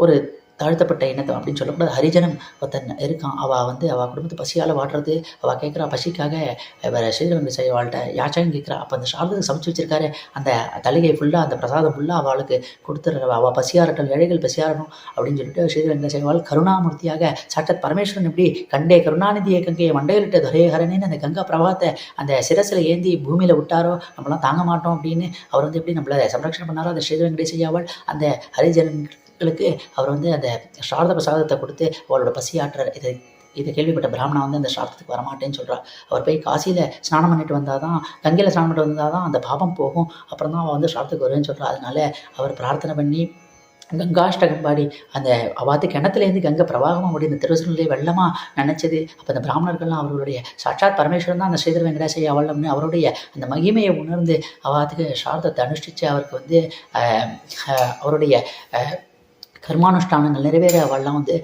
ஒரு தாழ்த்தப்பட்ட இனத்தை அப்படின்னு சொல்லக்கூடாது, ஹரிஜனம் ஒருத்தன் இருக்கான். அவள் வந்து அவள் குடும்பத்தை பசியால் வாடுறது. அவள் கேட்குறா பசிக்காக இவர் ஸ்ரீரங்க செய்வாள்கிட்ட யாச்சாயும் கேட்குறா. அப்போ அந்த சாரத்துக்கு சமைச்சு வச்சிருக்காரு அந்த தலிகை ஃபுல்லாக அந்த பிரசாதம் ஃபுல்லாக அவளுக்கு கொடுத்துட்ற. அவள் பசியாரட்டும், ஏழைகள் பசியாரணும் அப்படின்னு சொல்லிட்டு ஸ்ரீரங்க செய்வாள் கருணாமூர்த்தியாக சாட்சாத் பரமேஸ்வரன் எப்படி கண்டே கருணாநிதியை கங்கையை மண்டையிலிட்ட துரையகரனேன்னு அந்த கங்கா பிரபாத்தை அந்த சிரசில் ஏந்தி பூமியில் விட்டாரோ நம்மளாம் தாங்க மாட்டோம் அப்படின்னு அவர் வந்து எப்படி நம்மளை சம்ரட்சணம் பண்ணாரோ அந்த ஸ்ரீரங்க செய்யாவாள் அந்த ஹரிஜனங்களுக்கு அவர் வந்து அந்த சாரத பிரசாதத்தை கொடுத்து அவளோட பசியாற்றார். இதை கேள்விப்பட்ட பிராமணா வந்து அந்த சாரத்துக்கு வரமாட்டேன்னு சொல்கிறார். அவர் போய் காசியில் ஸ்நானம் பண்ணிட்டு வந்தால் தான், கங்கையில் ஸ்நானம் பண்ணிட்டு வந்தால் தான் அந்த பாபம் போகும், அப்புறம் தான் அவள் வந்து சாரத்துக்கு வருவேன்னு சொல்கிறார். அதனால அவர் பிரார்த்தனை பண்ணி கங்காஷ்டகம் பாடி அந்த அவாத்து கிணத்துலேருந்து கங்கை பிரவாகமாக முடி இந்த திருவசூரிலே வெள்ளமாக நினச்சது. அப்போ அந்த பிராமணர்கள்லாம் அவர்களுடைய சாட்சாத் பரமேஸ்வரன் தான் அந்த ஸ்ரீதர வெங்கடேசை அவளம்னு அவருடைய அந்த மகிமையை உணர்ந்து அவாத்துக்கு சாரதத்தை அனுஷ்டித்து அவருக்கு வந்து அவருடைய கர்மானுஷ்டானங்கள் நிறைவேற அவள்லாம் வந்து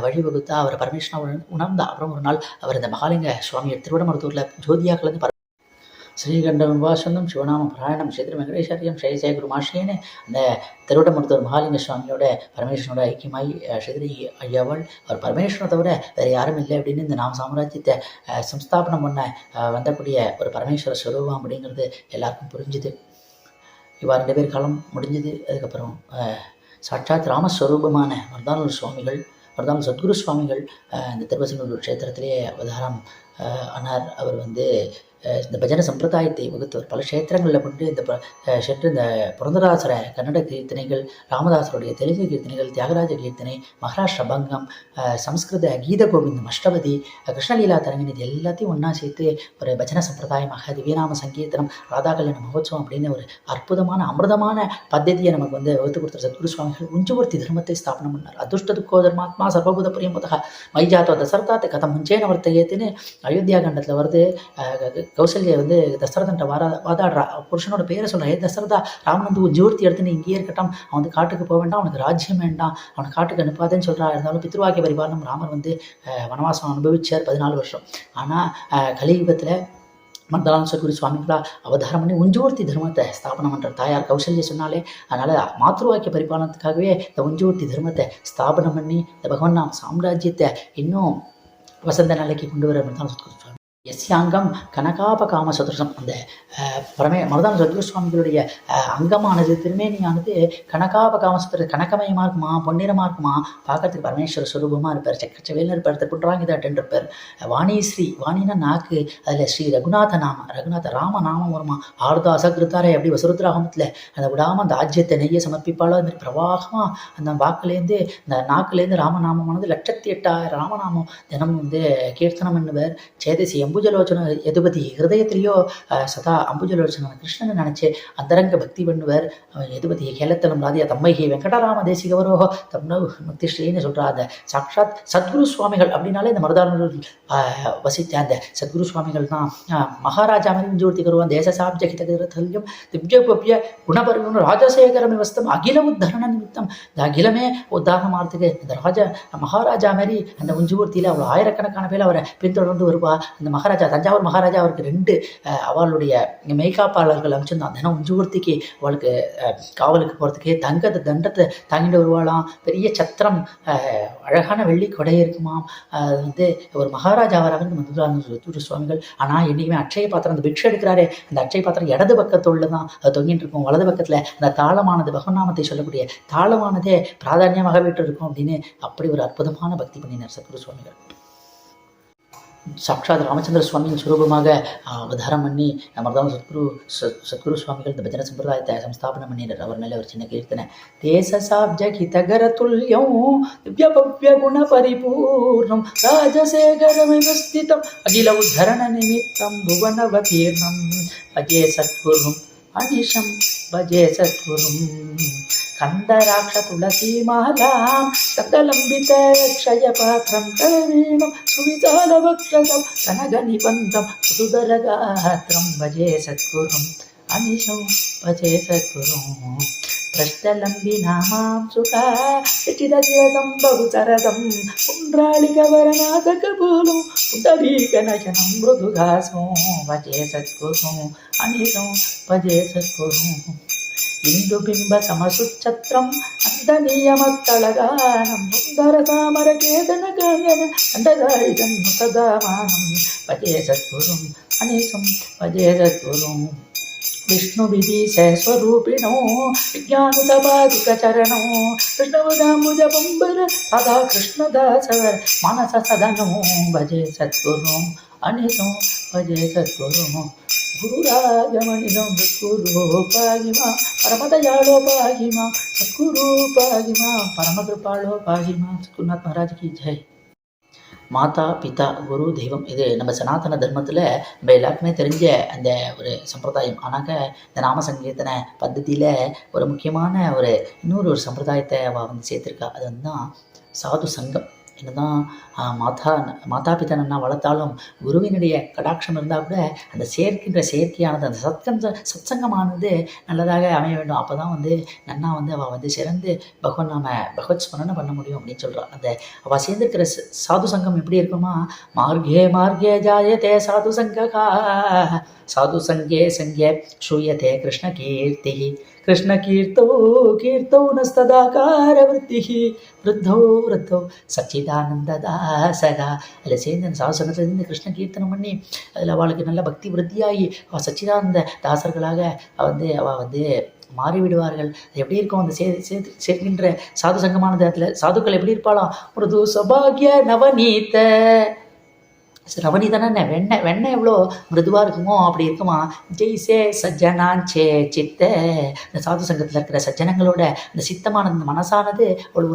வழிவகுத்தா அவர் பரமேஸ்வரன் உணர்ந்தா. அப்புறம் ஒரு நாள் அவர் இந்த மகாலிங்க சுவாமியை திருவிடமருத்தூரில் ஜோதியா கலந்து ஸ்ரீகண்டம் விவாசந்தம் சிவநாம பாராயணம் ஸ்ரீதர வெங்கடேஸ்வரியம் ஸ்ரீசய குருமாஷேன்னு அந்த திருவிடமருத்தூர் மகாலிங்க சுவாமியோட பரமேஸ்வரனோட ஐக்கியமாய் ஸ்ரீதரி ஐயாவள் அவர் பரமேஸ்வரனை தவிர வேறு யாரும் இல்லை அப்படின்னு இந்த நாம சாம்ராஜ்யத்தை சம்ஸ்தாபனம் பண்ண வந்தக்கூடிய ஒரு பரமேஸ்வர ஸ்வரூபம் அப்படிங்கிறது எல்லாருக்கும் புரிஞ்சுது. இவா 2 பேர் காலம் முடிஞ்சுது. அதுக்கப்புறம் சாட்சாத் ராமஸ்வரூபமான வர்தானூர் சுவாமிகள், வர்தானூர் சத்குரு சுவாமிகள் இந்த திருவசனூர் க்ஷேத்திரத்திலே அவதாரம் ஆனார். அவர் வந்து இந்த பஜன சம்பிரதாயத்தை வகுத்தவர். பல க்ஷேத்திரங்களில் கொண்டு சென்று இந்த புரந்தராசர கன்னட கீர்த்தனைகள், ராமதாசருடைய தெலுங்கு கீர்த்தனைகள், தியாகராஜ கீர்த்தனை, மகாராஷ்டிர பங்கம், சம்ஸ்கிருத கீத கோவிந்தம், அஷ்டபதி, கிருஷ்ணலீலா தரங்கினி, இது எல்லாத்தையும் ஒன்றா சேர்த்து ஒரு பஜன சம்பிரதாயமாக திவ்யநாம சங்கீர்த்தனம், ராதா கல்யாண மகோத்சவம் அப்படின்னு ஒரு அற்புதமான அமிர்தமான பద్ధதியை நமக்கு வந்து வகுத்து கொடுத்த சத்குரு சுவாமிகள் உஞ்சவர்த்தி தர்மத்தை ஸ்தாபனம் பண்ணார். அதுஷ்ட துக்கோ தர்மாத்மா சர்வபூத பிரியம்பதா மைஜாத்தோ தசரதாத்தை கதை முஞ்சேன வர்த்தையேத்துன்னு அயோத்தியா கண்டத்தில் வருது. கௌசல்யா வந்து தசரதன்ட்ட வாதாடுறா. புருஷனோட பேரை சொல்கிறா, தசரதா, ராமன் வந்து உஜ்ஜூர்த்தி எடுத்து நீ இங்கேயே இருக்கட்டும், அவன் வந்து காட்டுக்கு போக வேண்டாம், அவனுக்கு ராஜ்யம் வேண்டாம், அவனை காட்டுக்கு அனுப்பாதேன்னு சொல்கிறா. இருந்தாலும் பித்ருவாக்கிய பரிபாலனம் ராமர் வந்து வனவாசம் அனுபவிச்சார் 14 வருஷம். ஆனால் கலியுகத்தில் மர்தான சத்குரு சுவாமிகளா அவதாரம் பண்ணி உஞ்சூர்த்தி தர்மத்தை ஸ்தாபனம் பண்ணுற தாயார் கௌசல்யா சொன்னாலே, அதனால் மாத்ருவாக்கிய பரிபாலனத்துக்காகவே இந்த உஞ்சூர்த்தி தர்மத்தை ஸ்தாபனம் பண்ணி இந்த பகவான் நாம சாம்ராஜ்யத்தை இன்னும் வசந்த நிலைக்கு கொண்டு வர மர்தான சத்குரு சுவாமி. எஸ்யாங்கம் கனகாப காம சதுரசம், அந்த மருதான சத்குரு சுவாமிகளுடைய அங்கமானது திருமேனியானது கனகாப காம சதுர கனகமயமாக இருக்குமா, பொன்னிறமாக இருக்குமா, பார்க்கறதுக்கு பரமேஸ்வர சுரூபமாக இருப்பார், சக்கச்சவேல இருப்பார், புட்ராங்கிதாட்டன் இருப்பார். வாணிஸ்ரீ, வாணினா நாக்கு, அதில் ஸ்ரீ ரகுநாத நாம, ரகுநாத ராம நாமம் வருமா, ஆர்தா அசகிருத்தாரே அப்படி வசுருத்ராகமத்தில் அந்த விடாமல் அந்த ஆஜ்யத்தை நெய்ய சமர்ப்பிப்பாளோ, அது மாதிரி பிரவாகமாக அந்த வாக்குலேருந்து இந்த நாக்குலேருந்து ராமநாமமானது 1,08,000 ராமநாமம் தினமும் வந்து கீர்த்தனம் பண்ணுவார். சேதசி அம்புஜலோச்சன எதுபதி ஹிருதயத்திலேயோ சதா அம்புஜலோச்சன கிருஷ்ணனை நினைச்சு அந்தரங்க பக்தி பண்ணுவார். எதுபதி கேலத்தலம் ராதியா தம்மைகி வெங்கடராம தேசிகவரோ தம்னோ முக்திஸ்ரீன்னு சொல்கிறா. அந்த சாட்சாத் சத்குரு சுவாமிகள் அப்படின்னாலே இந்த மருதானூர் வசித்த அந்த சத்குரு சுவாமிகள் தான். மகாராஜா மாதிரி விஞ்சூர்த்தி கருவான் தேசசாப்ஜகிதம் திவ்யபவ்ய குணபரிவம் ராஜசேகரம் விவஸ்தம் அகில உத்தரண நிமித்தம். இந்த அகிலமே உத்தாரணமாகிறதுக்கு இந்த மகாராஜா மாதிரி அந்த உஞ்சூர்த்தியில் அவ்வளோ ஆயிரக்கணக்கான பேர் அவரை பின்தொடர்ந்து வருவா. அந்த மகாராஜா, தஞ்சாவூர் மகாராஜா, அவருக்கு 2 அவளுடைய மெய்காப்பாளர்கள் அமைச்சிருந்தான். தினம் உஞ்சூர்த்திக்கு அவளுக்கு காவலுக்கு போகிறதுக்கு தண்டத்தை தாங்கிட்டு வருவாளாம். பெரிய சத்திரம், அழகான வெள்ளி கொடை இருக்குமாம். அது வந்து ஒரு மகாராஜாவாக மதுரான சுவாமிகள். ஆனால் என்றைக்குமே அட்சய பாத்திரம், அந்த பிக்ஷை எடுக்கிறாரே, அந்த அட்சய பாத்திரம் இடது பக்கத்தோடு தான் அது தொங்கிட்டு இருக்கும். வலது பக்கத்தில் அந்த தாளமானது, பகவநாமத்தை சொல்லக்கூடிய தாளமானதே பிராதானியமாக விட்டு இருக்கும் அப்படின்னு அப்படி ஒரு அற்புதமான பக்தி பண்ணினார் சத்குரு சுவாமிகள். சாட்சாத் ராமச்சந்திர சுவாமியின் சுரூபமாக அவதாரம் பண்ணி மருதான சத்குரு சுவாமிகள் இந்த பஜன சம்பிரதாயத்தை சம்ஸ்தாபனம் பண்ணினார். அவர் மேலே ஒரு சின்ன கீர்த்தனை. தேசசாப்ஜகிதகர துல்யம் திவ்யபவ்ய குண பரிபூர்ணம் ராஜசேகரமிவஸ்திதம் அகில உத்தரண நிமித்தம் புவனவதீர்ணம் பஜே சத்குரும் அனிஷம் பஜே சத்குரும் கந்தராட்ச துளசீமாலாம் ஸ்கந்தலம்பித க்ஷயபாத்திரம் கரவீணம் சுவிசாலவக்ஷதம் கனகநிபந்தம் சுதரகாத்திரம் பஜே சத்குரும் அனிஷம் பஜே சத்குரும் பிரஷ்டலம்பினாமாம் சுகா சிச்சிதம் பகுசரதம் புண்ட்ராளிகவரநாதகபூலம் புண்டரீகநசனம் மிருதுகாசம் பஜே சத்குரும் அனிஷம் பஜே சத்குரும் இந்துபிம்ப சமசுச்சத்திரம் அந்த நியமத்தளகானம் சுந்தர சாமர கேதன காயன அண்டகாரிகம் சதாமானம் பஜே சத்குரும் அநேகம் பஜே சத்குரும் விஷ்ணு விதீச ஸ்வரூபிணோ விஜானுதபாதிக சரணோ கிருஷ்ணவதாம்புஜ பம்பர சதா கிருஷ்ணதாசவர் மனச சதனோ பஜே சத்குரும் அநேகம் பஜே சத்குரும் குருராஜமணிதம் சத்குருபாகிமா பரமதயாளோபாகிமா சத்குருபாகிமா பரமகிருபாளோபாகிமா. சத்குருநாத் மகாராஜ் கி ஜெய். மாதா பிதா குரு தெய்வம், இது நம்ம சனாதன தர்மத்தில் நம்ம எல்லாருக்குமே தெரிஞ்ச அந்த ஒரு சம்பிரதாயம். ஆனாக்க இந்த நாம சங்கீர்த்தன பద్ధதியில் ஒரு முக்கியமான இன்னொரு சம்பிரதாயத்தை அவள் வந்து சேர்த்துருக்கா. அது வந்து தான் சாது சங்கம். என்னதான் மாதா பிதா நன்னா வளர்த்தாலும் குருவினுடைய கடாட்சம் இருந்தால் கூட அந்த செயற்கையானது, அந்த சத்சங்கமானது நல்லதாக அமைய வேண்டும். அப்போ தான் வந்து நன்னா வந்து அவள் வந்து சிறந்து பகவத் ஸ்மரணை பண்ண முடியும் அப்படின்னு சொல்கிறாள். அந்த அவள் சேர்ந்துருக்கிற சாது சங்கம் எப்படி இருக்குமா, மார்கே மார்கே ஜாயதே சாது சங்ககா சாது சங்கே சங்கே ஸ்ரூயதே கிருஷ்ண கீர்த்தி கிருஷ்ண கீர்த்தோ நஸ்ததாகார விருத்தி விருத்தோ சச்சிதானந்ததாசகா. அதில் சேர்ந்து அந்த சாசனத்துலேருந்து கிருஷ்ண கீர்த்தனம் பண்ணி அதில் அவளுக்கு நல்ல பக்தி விருத்தியாகி அவள் சச்சிதானந்த தாசர்களாக அவள் வந்து மாறிவிடுவார்கள். அது எப்படி இருக்கும் அந்த சேர்க்கின்ற சாது சங்கமானது, அதில் சாதுக்கள் எப்படி இருப்பாளாம், மிருது சௌபாகிய நவநீத ரவணிதானே வெண்ணெய் எவ்வளோ மிருதுவாக இருக்குமோ அப்படி இருக்குமா. ஜெய்சே சஜ்ஜனாஞ்சே சித்த, இந்த சாது சங்கத்தில் இருக்கிற சஜ்ஜனங்களோட அந்த சித்தமான அந்த மனசானது ஒரு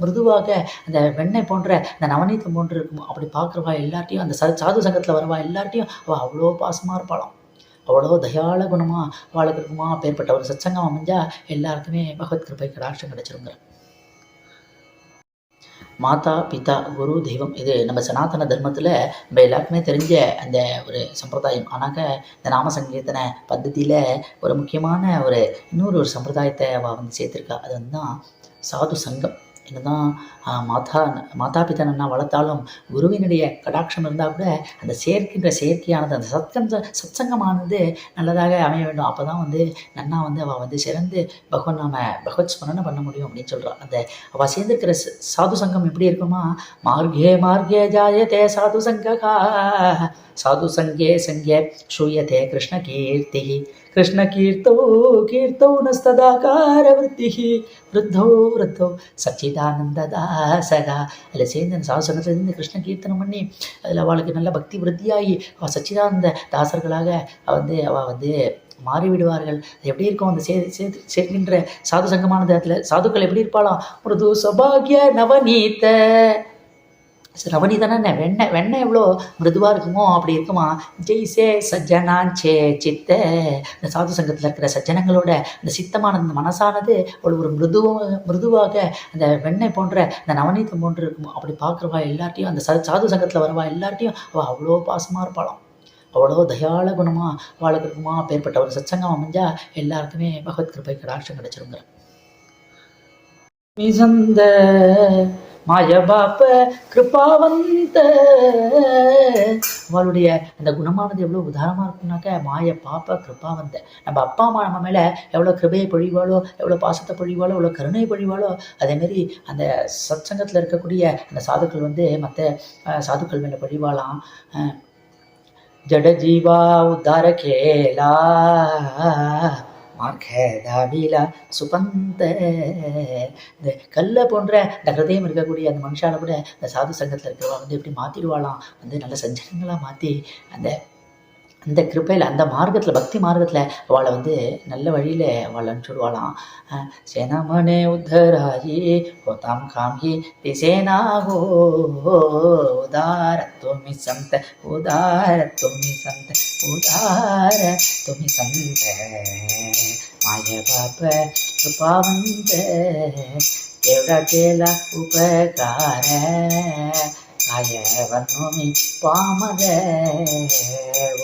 மிருதுவாக அந்த வெண்ணெய் போன்ற அந்த நவநீதம் போன்று இருக்குமோ. அப்படி பார்க்குறவா எல்லார்ட்டையும், அந்த சாது சங்கத்தில் வரவா எல்லார்ட்டையும் அவள் அவ்வளோ பாசமாக இருப்பாளாம், அவ்வளோ தயாள குணமாக அவளுக்கு இருக்குமா. அப்பேற்பட்ட ஒரு சத்சங்கம் அமைஞ்சால் எல்லாருக்குமே பகவத் கிருபை கடாட்சம் கிடைச்சிருங்க.
மாதா பிதா குரு தெய்வம் இது நம்ம சனாதன தர்மத்தில் நம்ம எல்லாருக்குமே தெரிஞ்ச அந்த ஒரு சம்பிரதாயம். ஆனாக்க இந்த நாம சங்கீர்த்தன பద్ధதியில் ஒரு முக்கியமான இன்னொரு சம்பிரதாயத்தை அவள் வந்து சேர்த்துருக்கா. அது வந்து தான் சாது சங்கம். என்னதான் மாதா பிதா வளர்த்தாலும் குருவினுடைய கடாட்சம் இருந்தால் கூட அந்த செயற்கையானது அந்த சத்சங்கமானது நல்லதாக அமைய வேண்டும். அப்போ தான் வந்து நன்னா வந்து அவள் வந்து சிறந்து பகவத் ஸ்மரணை பண்ண முடியும் அப்படின்னு சொல்கிறாள். அந்த அவள் சேர்ந்துருக்கிற சாது சங்கம் எப்படி இருக்குமா, மார்கே ஜாயதே சாது சங்ககா சாது சங்கே ஸ்ரூயதே கிருஷ்ண கீர்த்தோ நஸ்ததாகார விருத்திஹி விருத்தோ சச்சிதானந்ததாசகா. அதில் சேர்ந்து அந்த சாது சங்கத்திலேருந்து கிருஷ்ண கீர்த்தனம் பண்ணி அதில் அவளுக்கு நல்ல பக்தி விருத்தியாகி அவள் சச்சிதானந்த தாசர்களாக அவள் வந்து மாறிவிடுவார்கள். அது எப்படி இருக்கும் அந்த சேர்க்கின்ற சாது சங்கமானது, அதில் சாதுக்கள் எப்படி இருப்பாளாம், மிருது சௌபாகிய நவநீத. நவநீதனா வெண்ணெய் எவ்வளோ மிருதுவாக இருக்குமோ அப்படி இருக்குமா. ஜெய்சே சஜ்ஜனாஞ்சே சித்த. இந்த சாது சங்கத்தில் இருக்கிற சஜ்ஜனங்களோட அந்த சித்தமான அந்த மனசானது ஒரு மிருதுவாக அந்த வெண்ணெய் போன்ற அந்த நவநீதம் போன்று இருக்குமோ. அப்படி பார்க்குறவா எல்லார்ட்டையும் அந்த சாது சங்கத்தில் வரவா எல்லார்ட்டையும் அவள் அவ்வளோ பாசமாக இருப்பாளாம், அவ்வளோ தயாள குணமாக அவளுக்கு இருக்குமா. அப்பேற்பட்ட ஒரு சத்சங்கம் அமைஞ்சா எல்லாருக்குமே பகவத் கிருபை கடாட்சம் கிடைச்சிருங்கிற நிசந்த மாய பாப்ப கிருபாவந்த. அவளுடைய அந்த குணமானது எவ்வளோ உதாரணமாக இருக்கும்னாக்க மாய பாப்ப கிருபாவந்த. நம்ம அப்பா அம்மா நம்ம மேலே எவ்வளோ கிருபையை பொழிவாளோ, எவ்வளோ பாசத்தை பொழிவாளோ, எவ்வளோ கருணை பொழிவாளோ, அதேமாரி அந்த சத்சங்கத்தில் இருக்கக்கூடிய அந்த சாதுக்கள் வந்து மற்ற சாதுக்கள் மேலே பொழிவாளாம். ஜட ஜீவா உத்தார கேலா மார்கேதாவிலா சுபந்த. இந்த கல்லை போன்ற இந்த ஹிருதயம் இருக்கக்கூடிய அந்த மனுஷால கூட இந்த சாது சங்கத்தில் இருக்கிறவா வந்து எப்படி மாற்றிடுவாளாம், வந்து நல்ல சஞ்சலங்களாக மாற்றி அந்த கிருப்பையில் அந்த மார்க்கத்தில் பக்தி மார்க்கத்தில் அவளை வந்து நல்ல வழியில் அவளை அனுப்பிச்சுடுவாளாம். சேனாமனே உத்தராயி ஹோதாம் காமி திசேனாகோ உதார துமி சந்த மாய பாப்ப கிருபாவந்த எவ்வளோ கேலா உபகார காயவன்னுமி பாமக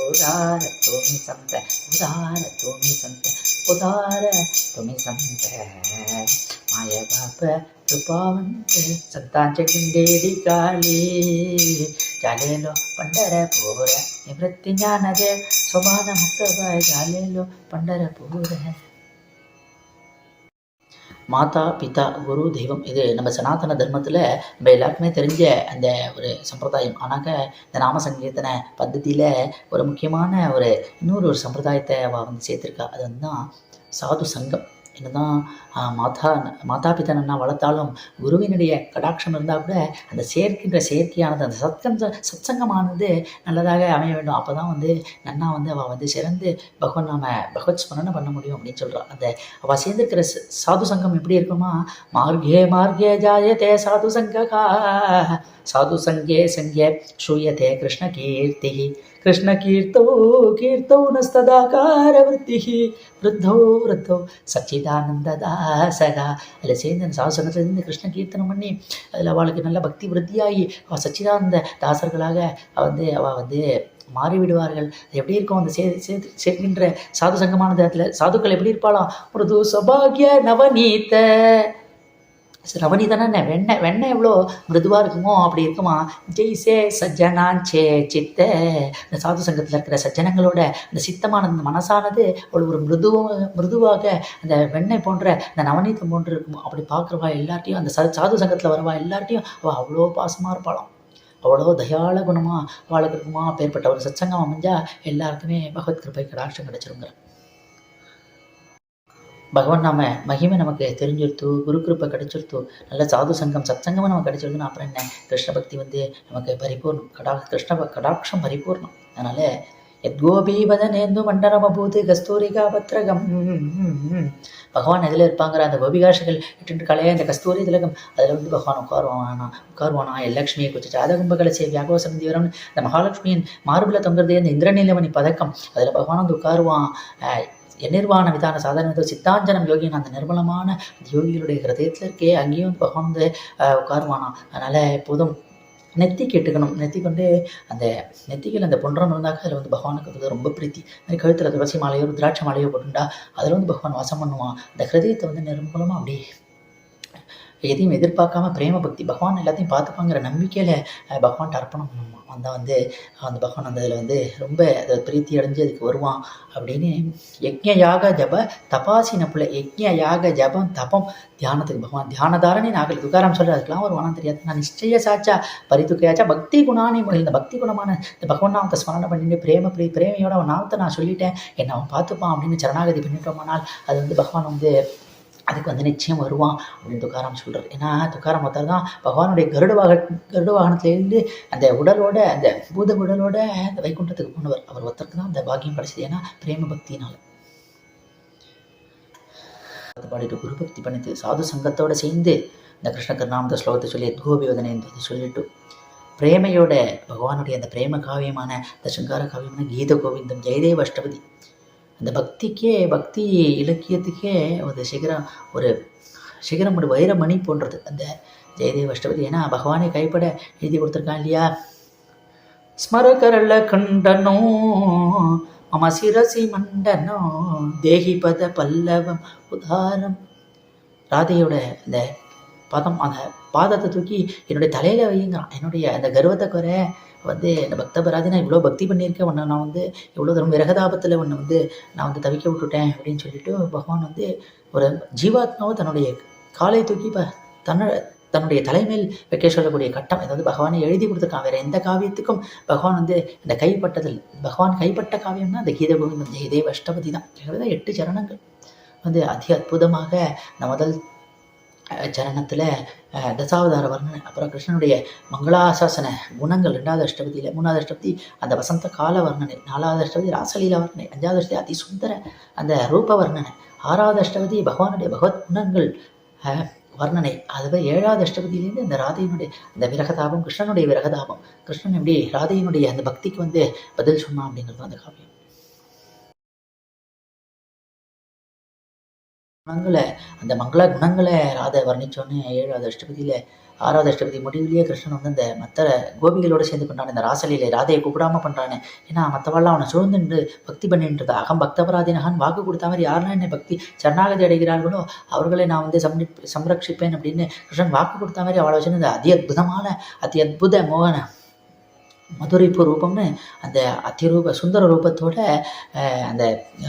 உதார துமி சந்த மாய பாப்ப கிருபாவந்த சந்தாஞ்ச கிண்டேடி காளி ஜாலேலோ பண்டரபூர நிவೃತ್ತಿ ஞானத சோபான முக்தபாய ஜாலேலோ பண்டரபூர. மாதா பிதா குரு தெய்வம் இது நம்ம சனாதன தர்மத்தில் நம்ம எல்லாருக்குமே தெரிஞ்ச அந்த ஒரு சம்பிரதாயம். ஆனாக்க இந்த நாம சங்கீர்த்தன பద్ధதியில் ஒரு முக்கியமான இன்னொரு சம்பிரதாயத்தை அவள் வந்து சேர்த்துருக்கா. அது வந்து தான் சாது சங்கம். என்னதான் மாதா பிதா வளர்த்தாலும் குருவினுடைய கடாட்சம் இருந்தால் கூட அந்த செயற்கையானது அந்த சத்சங்கமானது நல்லதாக அமைய வேண்டும். அப்போ தான் வந்து நன்னா வந்து அவள் வந்து சிறந்து பகவத் ஸ்மரணை பண்ண முடியும் அப்படின்னு சொல்கிறாள். அந்த அவள் சேர்ந்துருக்கிற சாது சங்கம் எப்படி இருக்குமா, மார்கே ஜாயதே சாது சங்ககா சாது சங்கே ஸ்ரூயதே கிருஷ்ண கீர்த்தோ நஸ்ததாகார விருத்திஹி விருத்தோ சச்சிதானந்ததாசகா. அதில் சேர்ந்து அந்த சாது சங்கத்திலேருந்து கிருஷ்ண கீர்த்தனம் பண்ணி அதில் அவளுக்கு நல்ல பக்தி விருத்தியாகி அவள் சச்சிதானந்த தாசர்களாக அவள் வந்து மாறிவிடுவார்கள். அது எப்படி இருக்கும் அந்த சேர்க்கின்ற சாது சங்கமானது, அதில் சாதுக்கள் எப்படி இருப்பாளாம், மிருது சௌபாகிய நவநீத. நவநீதனா வெண்ணெய் எவ்வளோ மிருதுவாக இருக்குமோ அப்படி இருக்குமா. ஜெய்சே சஜ்ஜனாஞ்சே சித்த. இந்த சாது சங்கத்தில் இருக்கிற சஜ்ஜனங்களோட அந்த சித்தமான அந்த மனசானது ஒரு மிருதுவாக அந்த வெண்ணெய் போன்ற அந்த நவநீதம் போன்று இருக்குமோ. அப்படி பார்க்குறவா எல்லார்ட்டையும் அந்த சாது சங்கத்தில் வரவா எல்லார்ட்டையும் அவள் அவ்வளோ பாசமாக இருப்பாளாம், அவ்வளோ தயாள குணமாக அவளுக்கு இருக்குமா. அப்பேற்பட்ட ஒரு சத்சங்கம் அமைஞ்சா எல்லாருக்குமே பகவத் கிருபை கடாட்சம் கிடைச்சிருங்கிற பகவான் மகிமை நமக்கு தெரிஞ்சிருத்து, குரு கிருப்பை கிடைச்சிருத்து, நல்ல சாது சங்கம் சத்சங்கமாக நமக்கு கிடைச்சிருதுன்னு அப்புறம் என்ன, கிருஷ்ண பக்தி வந்து நமக்கு பரிபூர்ணம், கிருஷ்ண கடாட்சம் பரிபூர்ணம். அதனால் எத்கோபி வதனேந்து மண்டனமபூது கஸ்தூரிகா பத்ரகம். பகவான் எதில் இருப்பாங்கிற அந்த கோபிகாஷிகள் இட்டு கலைய இந்த கஸ்தூரி திலகம் அதில் வந்து பகவான் உட்காருவானா. எல்லக்ஷ்மியை குறித்து ஜாதகும்பகளை செய்ய வியாகோசம் தீவிரம் இந்த மகாலட்சுமியின் மார்பில் தொங்குறதே இந்த இந்திரநீலமணி பதக்கம் அதில் பகவான் வந்து உட்காருவான்.
நிர்வாண விதான சாதாரண சித்தாஞ்சனம் யோகின்னு அந்த நிர்மலமான யோகிகளுடைய ஹிருதயத்தில் இருக்கே அங்கேயும் வந்து பகவான் வந்து உட்காருவானாம். அதனால் எப்போதும் நெத்தி கேட்டுக்கணும். நெத்தி கொண்டு அந்த நெத்திகள் அந்த பொன்றம் இருந்தாக்க அதில் வந்து பகவானுக்கு வந்து ரொம்ப பிரீத்தி. மாதிரி கழுத்தில் துளசி மாலையோ ருத்ராட்ச மாலையோ போட்டுண்டா அதில் வந்து பகவான் வாசம் பண்ணுவான். அந்த ஹிருதயத்தை வந்து நிர்மலமாக அப்படி எதையும் எதிர்பார்க்காம பிரேம பக்தி பகவான் எல்லாத்தையும் பார்த்துப்பாங்கிற நம்பிக்கையில் பகவான்கிட்ட அர்ப்பணம் பண்ணுவான். வந்தால் வந்து அந்த பகவான் அந்த இதில் வந்து ரொம்ப அதை பிரீத்தி அடைஞ்சு அதுக்கு வருவான் அப்படின்னு யஜ்ஞ யாக ஜப தபாசின பிள்ளை யஜ்ஞ யாக ஜபம் தபம் தியானத்துக்கு பகவான் தியானதாரணி நாகல் துக்காராம் சொல்கிற அதுக்கெல்லாம் ஒரு வனம் தெரியாது. நான் நிச்சய சாச்சா பரிதுக்கையாச்சா பக்தி குணானி இந்த பக்தி குணமான இந்த பகவான் நாமத்தை ஸ்மரணை பண்ணிட்டு பிரேமையோட அவன் நாமத்தை நான் சொல்லிட்டேன் என்னை அவன் பார்த்துப்பான் அப்படின்னு சரணாகதி பண்ணிட்டோமானால் அது வந்து பகவான் வந்து அதுக்கு வந்து நிச்சயம் வருவான் அப்படின்னு துக்காராம் சொல்கிறார். ஏன்னா துக்காராம் பார்த்தா தான் பகவானுடைய கருட வாகனத்திலேருந்து அந்த உடலோட அந்த பூத உடலோட அந்த வைகுண்டத்துக்கு போனவர் அவர் ஒருத்தருக்கு தான் அந்த பாக்கியம் கிடைச்சது. ஏன்னா பிரேம பக்தினால பாடிட்டு குரு பக்தி பண்ணிட்டு சாது சங்கத்தோட சேர்ந்து இந்த கிருஷ்ண கருணாமத ஸ்லோகத்தை சொல்லி கோபிவதனை என்பதை சொல்லிட்டு பிரேமையோட பகவானுடைய அந்த பிரேம காவியமான இந்த சிங்கார காவியமான கீத கோவிந்தம் ஜெயதேவ அஷ்டபதி அந்த பக்திக்கே பக்தி இலக்கியத்துக்கே ஒரு சிகரம் ஒரு வைரமணி போன்றது அந்த ஜெயதேவ அஷ்டபதி. ஏன்னா பகவானை கைப்பட எழுதி கொடுத்துருக்கான் இல்லையா. ஸ்மரகரள கண்டனோ மம சிரசி மண்டனோ தேகி பத பல்லவம் உதாரம். ராதையோட அந்த பதம் அந்த பாதத்தை தூக்கி என்னுடைய தலையில் வைங்கிறான். என்னுடைய அந்த கர்வத்தை குறை வந்து இந்த பக்தபராதி நான் இவ்வளோ பக்தி பண்ணியிருக்கேன், உன்னை நான் வந்து எவ்வளோ தூரம் விரகதாபத்தில் உன்னை வந்து நான் வந்து தவிக்க விட்டுட்டேன் அப்படின்னு சொல்லிட்டு பகவான் வந்து ஒரு ஜீவாத்மாவை தன்னுடைய காலை தூக்கி தன்னுடைய தலைமையில் வைக்க சொல்லக்கூடிய கட்டம் இதை வந்து பகவானை எழுதி கொடுத்துருக்கான். வேறு எந்த காவியத்துக்கும் பகவான் வந்து இந்த கைப்பட்டதில் பகவான் கைப்பட்ட காவியம்னா அந்த கீத கோவிந்தம் ஜெயதேவ அஷ்டபதி தான். எனவே தான் 8 சரணங்கள் வந்து அதி அற்புதமாக இந்த முதல் சரணத்தில் தசாவதார வர்ணனை, அப்புறம் கிருஷ்ணனுடைய மங்களாசாசன குணங்கள் 2வது அஷ்டபதியில், 3வது அஷ்டபதி அந்த வசந்த கால வர்ணனை, 4வது அஷ்டபதி ராசலீலா வர்ணனை, 5வது அஷ்டபதி அதி சுந்தர அந்த ரூப வர்ணனை, 6வது அஷ்டபதி பகவானுடைய பகவத் குணங்கள் வர்ணனை, அதுவே 7வது அஷ்டபதியிலேருந்து இந்த ராதையினுடைய அந்த விரகதாபம் கிருஷ்ணனுடைய விரகதாபம் கிருஷ்ணன் எப்படி ராதையினுடைய அந்த பக்திக்கு வந்து பதில் சொன்னான் அப்படிங்கிறது அந்த காவியம். குணங்களை அந்த மங்கள குணங்களை ராதை வர்ணித்தோன்னு 7வது அஷ்டபதியில் 6வது அஷ்டபதி முடிவிலேயே கிருஷ்ணன் வந்து அந்த மற்ற கோபிகளோடு சேர்ந்து கொண்டான். இந்த ராசலியில ராதையை கூப்பிடாம பண்ணுறானே. ஏன்னா மற்றவெல்லாம் அவனை சூழ்ந்துட்டு பக்தி பண்ணிட்டு அகம் பக்தபராதினகான் வாக்கு கொடுத்த மாதிரி யாரெல்லாம் என்னை பக்தி சரணாகதி அடைகிறார்களோ அவர்களை நான் வந்து சம்ரட்சிப்பேன் அப்படின்னு கிருஷ்ணன் வாக்கு கொடுத்த மாதிரி அவளை வச்சு இந்த அதி அற்புத மோகன மதுரைப்பு ரூபம்னு அந்த அதிரூப சுந்தர ரூபத்தோட அந்த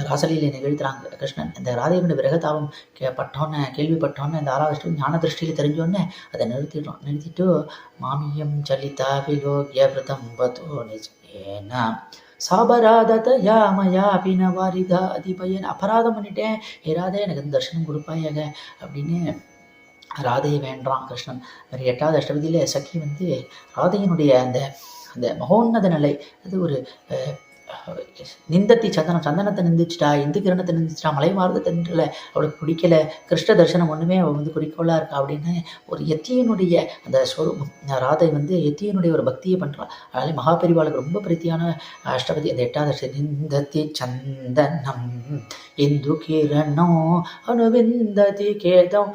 ராசலீலை நிகழ்த்துறாங்க கிருஷ்ணன். அந்த ராதையினுடைய விரகதாபம் கேள்விப்பட்டோன்னு அந்த 6வது அஷ்டபதி ஞான திருஷ்டியில் தெரிஞ்சோடனே அதை நிறுத்திட்டு மாமியம் சலிதா விலோக்ய விரதம் வதோ நிஜேனா சாபராததயா மயா பினவாரிதா அதிபயன் அபராதம் பண்ணிட்டேன் ராதை எனக்கு தரிசனம் கொடுப்பாயாக அப்படின்னு ராதையை வேண்டான் கிருஷ்ணன். வேறு 8வது அஷ்டபதியில் சഖி வந்து ராதையினுடைய அந்த அந்த மகோன்னத நிலை அது ஒரு நிந்தத்தி சந்தனத்தை நிந்திச்சிட்டா, இந்து கிரணத்தை நிந்திச்சிட்டா, மலை மார்க்கத்தை நின்றல அவளுக்கு பிடிக்கல, கிருஷ்ண தரிசனம் ஒன்றுமே அவள் வந்து குறிக்கோளாக இருக்கா அப்படின்னு ஒரு எத்தியனுடைய அந்த ஸ்வரூபம் ராதை வந்து எத்தியனுடைய ஒரு பக்தியை பண்ணுறாள். அதனால மகாபெரிவாளுக்கு ரொம்ப பிரீத்தியான அஷ்டபதி அந்த 8வது அஷ்டபதி. நிந்தத்தி சந்தனம் இந்து கிரணம் அனுவிந்ததி கேதம்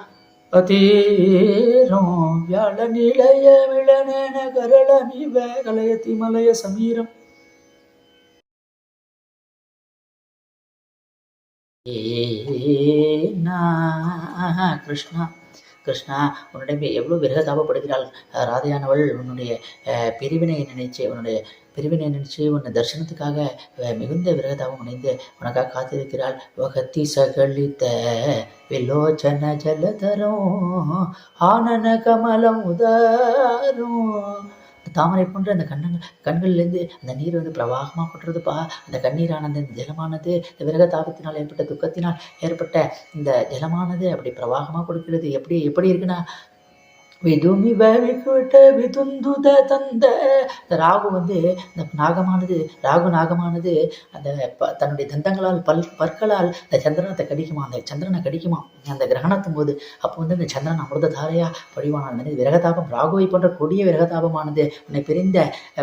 அதேரம் வியாழ நிலைய விளனேன கரளமிவ கலயத்தி மலய சமீரம். கிருஷ்ணா கிருஷ்ணா உன்னுடைய எவ்வளோ விரகதாபப்படுகிறாள் ராதையானவள். உன்னுடைய பிரிவினை நினைச்சு உன்னை தரிசனத்துக்காக மிகுந்த விரகதாபம் அடைந்து உனக்காக காத்திருக்கிறாள். வகத்தி சகலித்த விலோச்சன ஜலதரம் ஆனன கமலம் உதாரும். தாமரை போன்ற அந்த கண்கள்லேருந்து அந்த நீர் வந்து பிரவாகமாக கொட்டுறதுப்பா. அந்த கண்ணீரானது இந்த ஜலமானது இந்த விரகதாபத்தினால் ஏற்பட்ட துக்கத்தினால் ஏற்பட்ட இந்த ஜலமானது அப்படி பிரவாகமாக கொடுக்கிறது. எப்படி இருக்குன்னா விதுமிவ விகுட்ட விதுந்துத தந்த. இந்த ராகு வந்து இந்த நாகமானது அந்த தன்னுடைய தந்தங்களால் பற்களால் இந்த சந்திரனத்தை கடிக்குமா, அந்த சந்திரனை கடிக்குமா அந்த கிரகணத்தும் போது. அப்போ வந்து இந்த சந்திரன் அமிர்ததாரையா பொழிவான விரகதாபம், ராகுவை போன்ற கொடிய விரகதாபமானது, உன்னை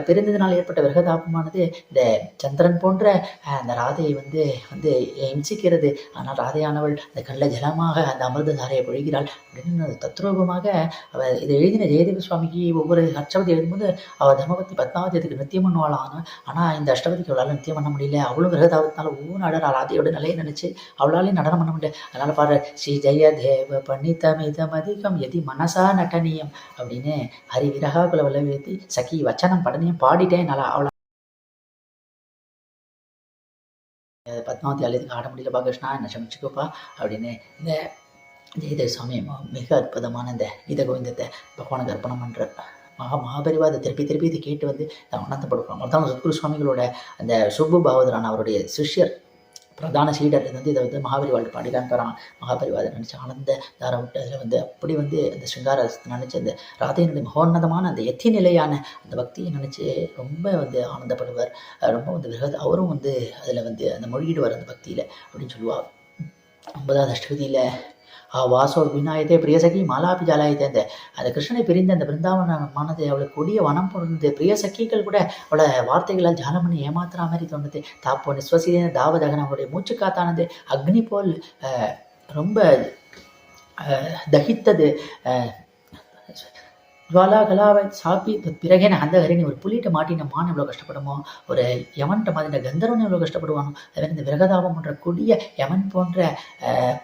பிரிந்ததினால் ஏற்பட்ட விரகதாபமானது இந்த சந்திரன் போன்ற அந்த ராதையை வந்து வந்து இம்சிக்கிறது. ஆனால் ராதையானவள் இந்த கள்ள ஜலமாக அந்த அமிர்ததாரையை பொழிகிறாள் அப்படின்னு தத்ரூபமாக அவள் இதை எழுதின ஜெயதேவ சுவாமிக்கு ஒவ்வொரு அஷ்டபதி எழுதும்போது அவள் தர்மபத்தி பத்மாவதியத்துக்கு நித்தியம் பண்ணுவாளான்னு. ஆனால் இந்த அஷ்டபதிக்கு அவளால் நித்தியம் பண்ண முடியல. அவளும் விரகதாபத்தினால ஒவ்வொரு நடன ராதையோட நிலையை நினைச்சு அவளாலையும் நடனம் பண்ண முடியல. அதனால பாரு, ஸ்ரீ ஜெயதேவ பணிதமிதமதிகம் எதி மனசா நட்டனியம் அப்படின்னு ஹரி விரகா குல வல்லவேத்தி சகி வச்சனம் படனியம் பாடிட்டேன். நல்லா அவளை பத்மாவதி ஆலயத்துக்கு ஆட முடியல பாகிருஷ்ணா, என்ன சமைச்சுக்கோப்பா அப்படின்னு இந்த ஜெயதேவ சுவாமி மிக அற்புதமான இந்த கீத கோவிந்தத்தை பகவானுக்கு அர்ப்பணம் பண்ணுற மகாபரிவாத திருப்பி இதை கேட்டு வந்து ஆனந்தப்படுவாங்க. அதான் சத்குரு சுவாமிகளோட அந்த சுப்பு பாவதரான அவருடைய சிஷ்யர் பிரதான சீடர் வந்து இதை வந்து மகாபரிவாள் பாடிதான் தரான். மகாபரிவாதம் நினச்சி ஆனந்த தாரம் விட்டு அதில் வந்து அப்படி வந்து அந்த சிங்காரத்தை நினச்சி அந்த ராதையினுடைய மகோன்னதமான அந்த எத்தி நிலையான அந்த பக்தியை நினச்சி ரொம்ப வந்து ஆனந்தப்படுவார். ரொம்ப வந்து அவரும் வந்து அதில் வந்து அந்த மொழியிடுவார் அந்த பக்தியில் அப்படின்னு சொல்லுவார். 9வது அஷ்டபதியில் வாசோ விநாயகத்தை பிரியசகி மாலாபி ஜாலாயத்தை அந்த கிருஷ்ணனை பிரிந்த அந்த பிருந்தாவனமானது அவளுக்கு கொடிய வனம் பொருந்தது. பிரிய சக்கிகள் கூட அவளை வார்த்தைகளால் ஜாலம் பண்ணி ஏமாத்துற மாதிரி தோணுது. தாப்போ நிஸ்வசித தாவதகன் அவளுடைய மூச்சு காத்தானது அக்னி போல் ரொம்ப தகித்தது. ஜுவாலா கலாவை சாப்பி பிறகேன அந்த ஹரிணி ஒரு புலிகிட்ட மாட்டின மான் எவ்வளோ கஷ்டப்படுமோ, ஒரு யமன்ட்ட மாதிரி கந்தர்வன் எவ்வளோ கஷ்டப்படுவானோ, அதே இந்த விரகதாபம் போன்ற கொடிய யமன் போன்ற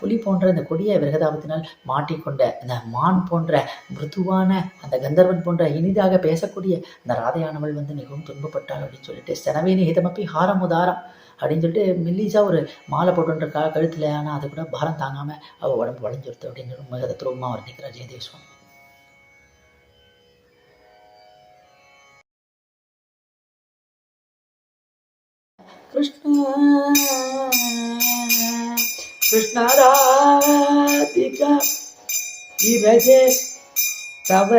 புலி போன்ற இந்த கொடிய விரகதாபத்தினால் மாட்டிக்கொண்ட அந்த மான் போன்ற மிருதுவான அந்த கந்தர்வன் போன்ற இனிதாக பேசக்கூடிய அந்த ராதையானவள் வந்து மிகவும் துன்பப்பட்டாள் அப்படின்னு சொல்லிட்டு செனவேனி ஹிதமப்பி ஹாரமுதாரம் அப்படின்னு சொல்லிட்டு மெல்லிசா ஒரு மாலை போட்டுருக்கா கழுத்தில். ஆனால் அது கூட பாரம் தாங்காமல் அவள் உடம்பு வளைஞ்சிருத்து அப்படின்னு ரொம்ப தத்ரூபமாக வர்ணிக்கிறார் ஜெயதேவ சுவாமி. கிருஷ்ண ராதிகா விரஜே தவ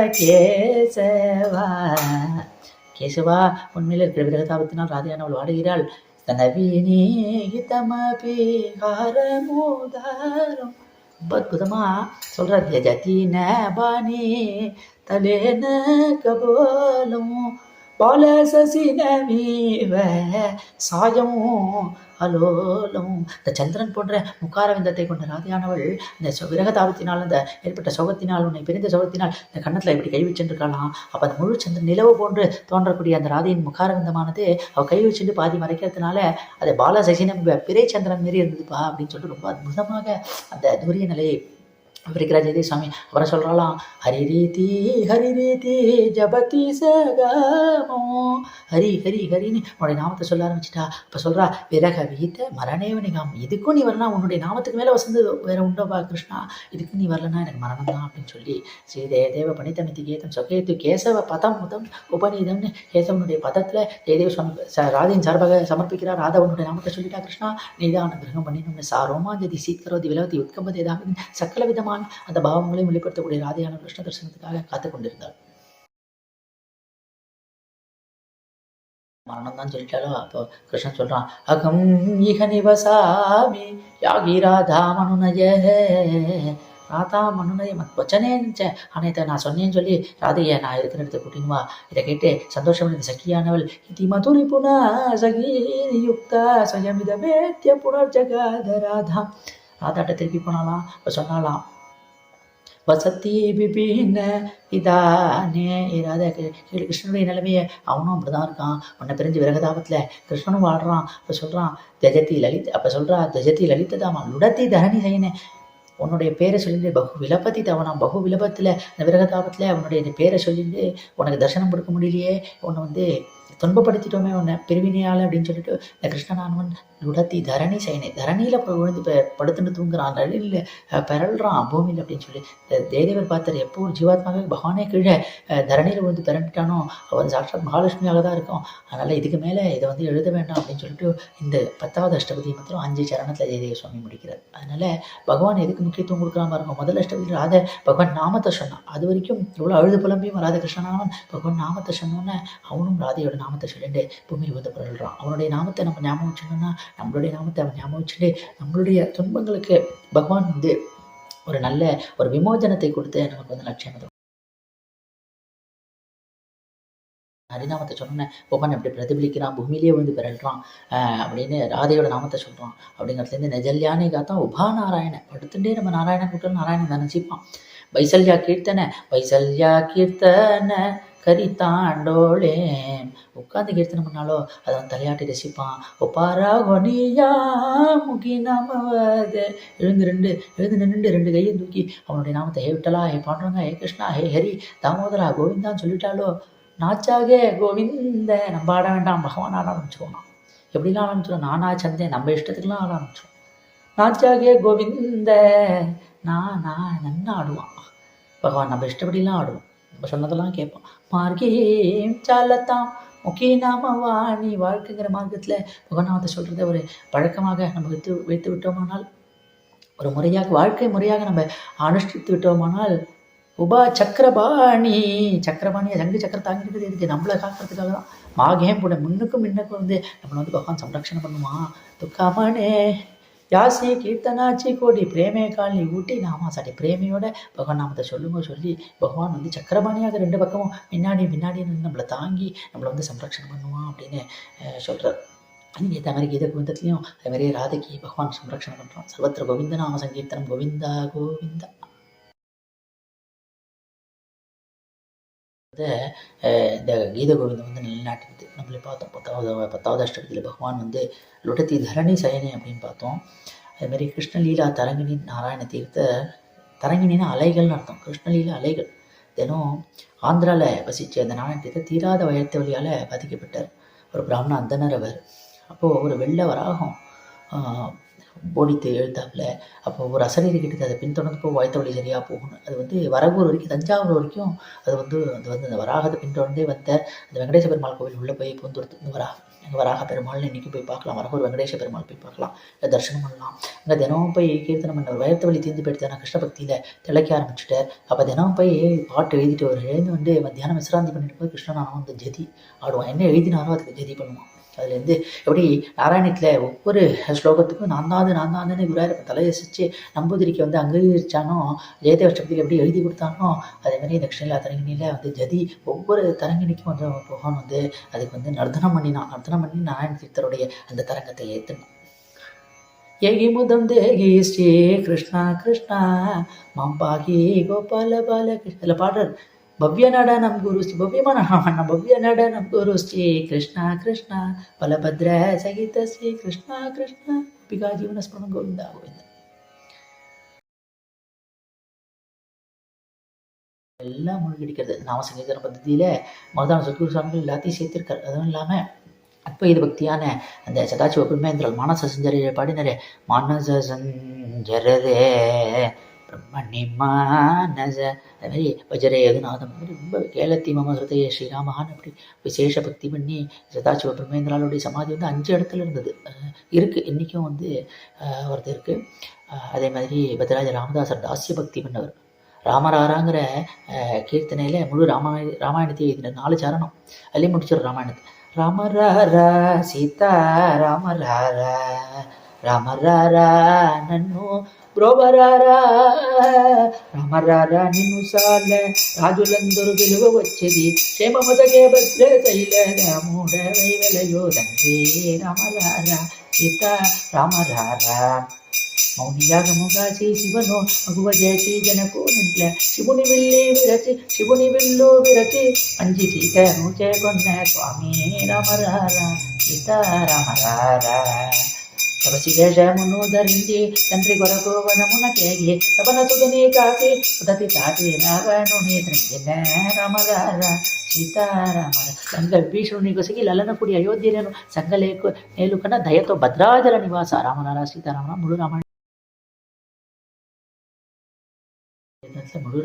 கேசவா உண்மையில் இருக்கிற விரகதாபத்தினால் ராதையானவள் வாடுகிறாள். தனவீனீதமபி ஹாரமுதாரம் ரொம்ப அற்புதமா சொல்ற. ஜதின பாணி தலேன கபோலம் பால சசினமீவ சாயமும் அலோலம். இந்த சந்திரன் போன்ற முக்காரவிந்தத்தை கொண்ட ராதையானவள் இந்த விரகதாபத்தினால் அந்த ஏற்பட்ட சோகத்தினால், உன்னை பிரிந்த சோகத்தினால் இந்த கன்னத்தில் இப்படி கை வச்சுருக்கலாம். அப்போ அந்த முழு சந்திரன் நிலவு போன்று தோன்றக்கூடிய அந்த ராதையின் முக்காரவிந்தமானது அவள் கை வச்சுட்டு பாதி மறைக்கிறதுனால அது பால சசினம் பிறை சந்திரன் மாரி இருந்ததுப்பா அப்படின்னு சொல்லிட்டு ரொம்ப அற்புதமாக அந்த தூரிய நிலையை விவரிக்கிறார் ஜெயதேவ சுவாமி. அவரை சொல்கிறாலாம், ஹரிரீதி ஜபதி சகமோ ஹரி ஹரி ஹரின்னு உன்னுடைய நாமத்தை சொல்ல ஆரம்பிச்சிட்டா. இப்போ சொல்கிறா விரக வீத்த மரணேவனிகாம், இதுக்கும் நீ வரலாம், உன்னுடைய நாமத்துக்கு மேலே வசந்து வேற உண்டோபா கிருஷ்ணா, இதுக்கு நீ வரலன்னா எனக்கு மரணம் தான் அப்படின்னு சொல்லி ஸ்ரீதேவ பணித்தமித்தி கேதம் சொகேத்து கேசவ பதம் முதம் உபநீதம்னு கேசவனுடைய பதத்தில் ஜெயதேவ சுவாமி ராதையின் சார்பாக சமர்ப்பிக்கிறார். ராதவனுடைய நாமத்தை சொல்லிட்டா, கிருஷ்ணா நீதான் கிரகம் பண்ணிடணும்னு ரோமாஞ்சதி சீத்கரோதி விலவதி உட்கம்பதி ஏதாவது சக்கல விதமான அந்த பாவங்களையும் வெளிப்படுத்தக்கூடிய ராதையான கிருஷ்ண தரிசனத்துக்காக காத்துக் கொண்டிருந்தாள். மரணம் தான் சொல்லிட்டாலும் அப்போ கிருஷ்ணன் சொல்றான், அகம் இக நிவசாமி யாகி ராதா மனுநய ராதா மனுநய வச்சனே நினைச்சேன். ஆனால் இதை நான் சொன்னேன்னு சொல்லி ராதையை நான் இருக்கிற இடத்த கூட்டின்னு வா. இதை கேட்டு சந்தோஷம் சக்கியானவள் இதி மதுரி புனா சகி யுக்தா சயமித மேத்திய புனர் ஜகாத ராதா. ராதாட்ட திருப்பி போனாலாம். இப்போ சொன்னாலாம், வசத்தி பிபின இதானே ராதா கிருஷ்ணனுடைய நிலைமையை அவனும் அப்படிதான் இருக்கான். உன்னை பிரிஞ்சு விரகதாபத்தில் கிருஷ்ணனும் வாடுறான். இப்போ சொல்கிறான் தஜதி லலித். அப்போ சொல்கிறா தஜதி லலிததாமா லுடத்தி தரணி செய்யினே, உன்னுடைய பேரை சொல்லிட்டு பகு விலபத்தி தவனாம். பகு விலபத்தில் இந்த விரகதாபத்தில் அவனுடைய பேரை சொல்லிட்டு உனக்கு தரிசனம் கொடுக்க முடியலையே, உன்னை வந்து துன்பப்படுத்திட்டோமே உன்னை பிரிவினையால் அப்படின்னு சொல்லிட்டு இந்த கிருஷ்ணனானவன் லுடத்தி தரணி சைனை, தரணியில் விழுந்து படுத்துன்னு தூங்குறான், நழில் பிறல்றான் பூமியில் அப்படின்னு சொல்லி தேவதேவர் பார்த்தார். எப்போ ஒரு ஜீவாத்மாக பகவானே கீழே தரணியில் விழுந்து பிறண்டுட்டானோ அவன் சாட்சாத் மகாலட்சுமியாக தான் இருக்கும். அதனால் இதுக்கு மேலே இதை வந்து எழுத வேண்டாம் அப்படின்னு சொல்லிட்டு இந்த 10வது அஷ்டபதி மாத்திரம் 5 சரணத்தில் ஜெயதேவ சுவாமி முடிக்கிறார். அதனால் பகவான் எதுக்கு முக்கியத்துவம் கொடுக்குறாம பாருங்க. முதல் அஷ்டபதி ராத பகவான் நாமத்தை சொன்னான். அது வரைக்கும் எவ்வளோ அழுது புலம்பியும் ராதகிருஷ்ணனானவன் பகவான் நாமத்தை சொன்னோன்னே அவனும் ராதையோட நாமத்தை சொல்லிட்டு பூமியில் வந்து பிறல்றான். அவனுடைய நாமத்தை நம்ம ஞாபகம் வச்சுக்கணும்னா நம்மளுடைய நாமத்தை அவன் ஞாபகம் வச்சுட்டு நம்மளுடைய துன்பங்களுக்கு பகவான் வந்து ஒரு நல்ல ஒரு விமோசனத்தை கொடுத்து நமக்கு வந்து லட்சியம். ஹரிநாமத்தை சொன்னோன்னே பகவான் எப்படி பிரதிபலிக்கிறான், பூமியிலேயே வந்து பிறல்றான் அப்படின்னு ராதையோட நாமத்தை சொல்கிறான். அப்படிங்கிறதுலேருந்து நெஜல்யானே காத்தான் உபா நாராயண படுத்துட்டே நம்ம நாராயணன் கூட்டம் நாராயணன் நினச்சிப்பான். வைசல்யா கீர்த்தன கரித்தாண்டோளே உட்காந்து கீர்த்தனை பண்ணாலோ அதை அவன் தலையாட்டி ரசிப்பான். ஒப்பாரா கொனியா முகி நாமவது எழுந்து நின்று 2 கையை தூக்கி அவனுடைய நாமத்தை ஹே விட்டலா, ஹே பாண்டுரங்கா, ஹே கிருஷ்ணா, ஹே ஹரி, தாமோதரா, கோவிந்தான்னு சொல்லிட்டாலோ நாச்சாகே கோவிந்த நம்ம ஆட வேண்டாம், பகவான் ஆட ஆரம்பிச்சுக்கோணும். எப்படிலாம் ஆரம்பிச்சிடும், நானா சந்தேன் நம்ம இஷ்டத்துக்குலாம் ஆட ஆரம்பிச்சிடும். நாச்சாகே கோவிந்த நான் நன்னா ஆடுவான் பகவான், நம்ம இஷ்டப்படிலாம் ஆடுவோம், நம்ம சொன்னதெல்லாம் கேட்போம். மார்கேம் சாலத்தாம் முக்கிய நாம வாணி, வாழ்க்கைங்கிற மார்க்கத்தில் பகவானாவத்தை சொல்கிறத ஒரு பழக்கமாக நம்ம வைத்து விட்டோமானால், ஒரு முறையாக வாழ்க்கை முறையாக நம்ம அனுஷ்டித்து விட்டோமானால், உபா சக்கரபாணி சங்கு சக்கரம் தாங்கிட்டு இதுக்கு நம்மளை காக்கிறதுக்காக தான். மாகேம் கூட முன்னுக்கும் வந்து நம்மளை வந்து பகவான் சம்ரக்ஷணம் பண்ணுவான். துக்காமனே யாசி கீர்த்தனாச்சி கோடி பிரேமே காலனி ஊட்டி நாமா சாட்டி பிரேமையோட பகவான் நாமத்தை சொல்லி பகவான் வந்து சக்கரபாணியாக 2 பக்கமும் முன்னாடி நின்று நம்மளை தாங்கி நம்மளை வந்து சம்ரக்ஷணம் பண்ணுவான் அப்படின்னு சொல்கிறார். நீங்கள் இதே மாதிரி கீத கோவிந்தத்துலேயும் அதே மாதிரி ராதைக்கு பகவான் சம்ரக்ஷணம் பண்ணுறான். சர்வத்திர கோவிந்த நாம சங்கீர்த்தனம் கோவிந்தா கோவிந்தா. இந்த கீத கோவிந்தம் வந்து நிலைநாட்டினது நம்மளே பார்த்தோம். 10வது அஷ்டபதியில் பகவான் வந்து லுடத்தி தரணி சயனி அப்படின்னு பார்த்தோம். அதுமாதிரி கிருஷ்ணலீலா தரங்கினி நாராயண தீர்த்த, தரங்கினா அலைகள்னு அர்த்தம். கிருஷ்ணலீலா அலைகள். தினம் ஆந்திராவில் வசித்த அந்த நாராயண தீர்த்த தீராத வயத்த வழியால் பாதிக்கப்பட்டார். ஒரு பிராமண அந்தனர் அவர். அப்போது ஒரு வெள்ளை வராகம் போடித்து எழுத்தாப்புல. அப்போ ஒரு அசரீரிக்கிட்டு அதை பின்தொடர்ந்து போய் வயத்த வழி சரியாக போகணும். அது வந்து வரகூர் வரைக்கும், தஞ்சாவூர் வரைக்கும் அது வந்து அந்த வராகத்தை பின்தொடர்ந்தே வந்த அந்த வெங்கடேச பெருமாள் கோவில் உள்ளே போய் பூந்துடுத்து இந்த வராக பெருமாள்னு இன்றைக்கி போய் பார்க்கலாம். வரகூர் வெங்கடேச பெருமாள் போய் பார்க்கலாம், இல்லை தரிசனம் பண்ணலாம். அங்கே தினமும் போய் கீர்த்தனம் பண்ண ஒரு வயத்த வழி தீர்ந்து போயிட்டு நான் கிருஷ்ண பக்தியில் திளைக்க ஆரம்பிச்சுட்டார். அப்போ தினமும் போய் பாட்டு எழுதிட்டு எழுந்து வந்து மத்தியானம் விசிராந்தி பண்ணிட்டு போய் கிருஷ்ணனானவன் வந்து ஜதி ஆடுவான். என்ன எழுதினாரோ அதுக்கு ஜதி பண்ணுவான். அதுலேருந்து எப்படி நாராயணத்தில் ஒவ்வொரு ஸ்லோகத்துக்கும் நான் தான்னு குருவாயூரப்பன் தலையசிச்சு நம்பூதிரிக்கு வந்து அங்கீகரிச்சானோ, ஜெயதேவ சக்தியில் எப்படி எழுதி கொடுத்தானோ அதே மாதிரி இந்த கிருஷ்ணலீலா தரங்கினியில் வந்து ஜதி ஒவ்வொரு தரங்கினிக்கும் வந்து பகவான் வந்து அதுக்கு வந்து நர்த்தனம் பண்ணி நாராயண தீர்த்தருடைய அந்த தரங்கத்தை ஏற்றினான். ஏகி முதம் தேகி ஸ்ரீ கிருஷ்ணா கிருஷ்ணா மாம்பாகி கோபால பால கிருஷ்ண பாடுறார். பவ்ய நடனம் குரு ஸ்ரீ பவ்யமான பவ்ய நடனம் குரு ஸ்ரீ கிருஷ்ணா கிருஷ்ணா பலபத்ர சகித ஸ்ரீ கிருஷ்ணா கிருஷ்ணா பிகா ஜீவன ஸ்மரணம் கோவிந்தா கோவிந்தா. எல்லாம் மூழ்கடிக்கிறது நாமசங்கீகரண பద్ధதியில் மருதான சத்குரு சுவாமிகள் எல்லாத்தையும் சேர்த்திருக்காரு. அதுவும் இல்லாமல் அப்போ இது பக்தியான அந்த சதாசிவ பிரம்மேந்திரல் மானச சஞ்சரி பாடினாரே, மானச சஞ்சரதே பிரம்மணிமானச, அது மாதிரி வஜரே எதுநாதம் ரொம்ப கேலத்தி மம ஹிருதய ஸ்ரீராமஹான் அப்படி விசேஷ பக்தி பண்ணி சதாசிவ பிரம்மேந்திராளுடைய சமாதி வந்து 5 இடத்துல இருந்தது இருக்குது. இன்றைக்கும் வந்து ஒருத்தர் இருக்குது. அதே மாதிரி பத்ராஜ ராமதாசர் தாசிய பக்தி பண்ணவர். ராமராராங்கிற கீர்த்தனையில் முழு ராமாயணத்தை எழுதின 4 சரணம் அதுலேயும் முடிச்சிடும் ராமாயணத்தை. ராமராரா சீதா ராமராரா రామరారా నన్ను బ్రోవరారా రామరారా నిన్ను సార్ల రాజులందరూ విలువ వచ్చేది క్షేమముదగే భద్ర శైల రాముడవై వెలయో తండ్రి రామరారా సీత రామరారా మౌనియాగముగా శివను మగువ చేసి జనకు నింట్ల శివుని విల్లు విరచి మంచి సీతను చేకొన్న స్వామి రామరారా సీత రామరారా తపసివేష మునోదరించి తండ్రి కొరకు వనమునకేగి తపనసుని కాకి ఉదతి చాటి రావణుని త్రింగిన రామగార సీతారామ లంక విభీషణుని కొసిగి లలనకుడి అయోధ్యలను సంగలేకు నేలుకన దయతో భద్రాచల నివాస రామనారా சீதாராமனா முழு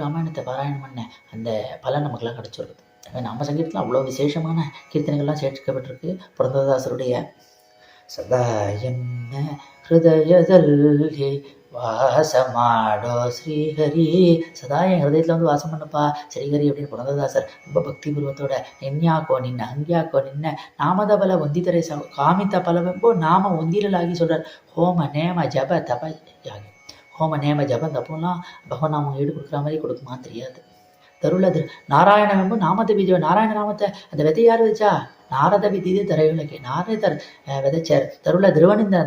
ராமாயணத்தை பாராயணம் பண்ண அந்த பலன் நமக்குலாம் கிடைச்சிருக்குது. நாம சங்கீதத்தில் அவ்வளோ விசேஷமான கீர்த்தனைகள்லாம் சேர்க்கப்பட்டிருக்கு. புரந்தரதாசருடைய சதா என்ன ஹிருதயதல்லே வாசமாடோ ஸ்ரீஹரி, சதா என் ஹிருதயத்தில் வந்து வாசம் பண்ணப்பா ஸ்ரீஹரி அப்படின்னு புரந்தரதாசர் ரொம்ப பக்தி பூர்வத்தோட என்யாக்கோ நின்ன அங்கியாக்கோ நின்ன நாமத பல ஒந்தித்தரை காமித்த பலவெம்போ நாம ஒந்திரலாகி சொல்றார். ஹோம நேம ஜப தப யாகி, ஹோம நேம ஜபம் தப்போம்லாம் பகவநாமம் ஈடு கொடுக்குற மாதிரி கொடுக்குமான்னு தெரியாது. தருளது நாராயணவெம்பு நாமத்தை பீஜ நாராயண நாமத்தை அந்த விதை யார் வச்சா? நாரத விதிது தரையுலகே நாரதர் விதைச்சார். தருள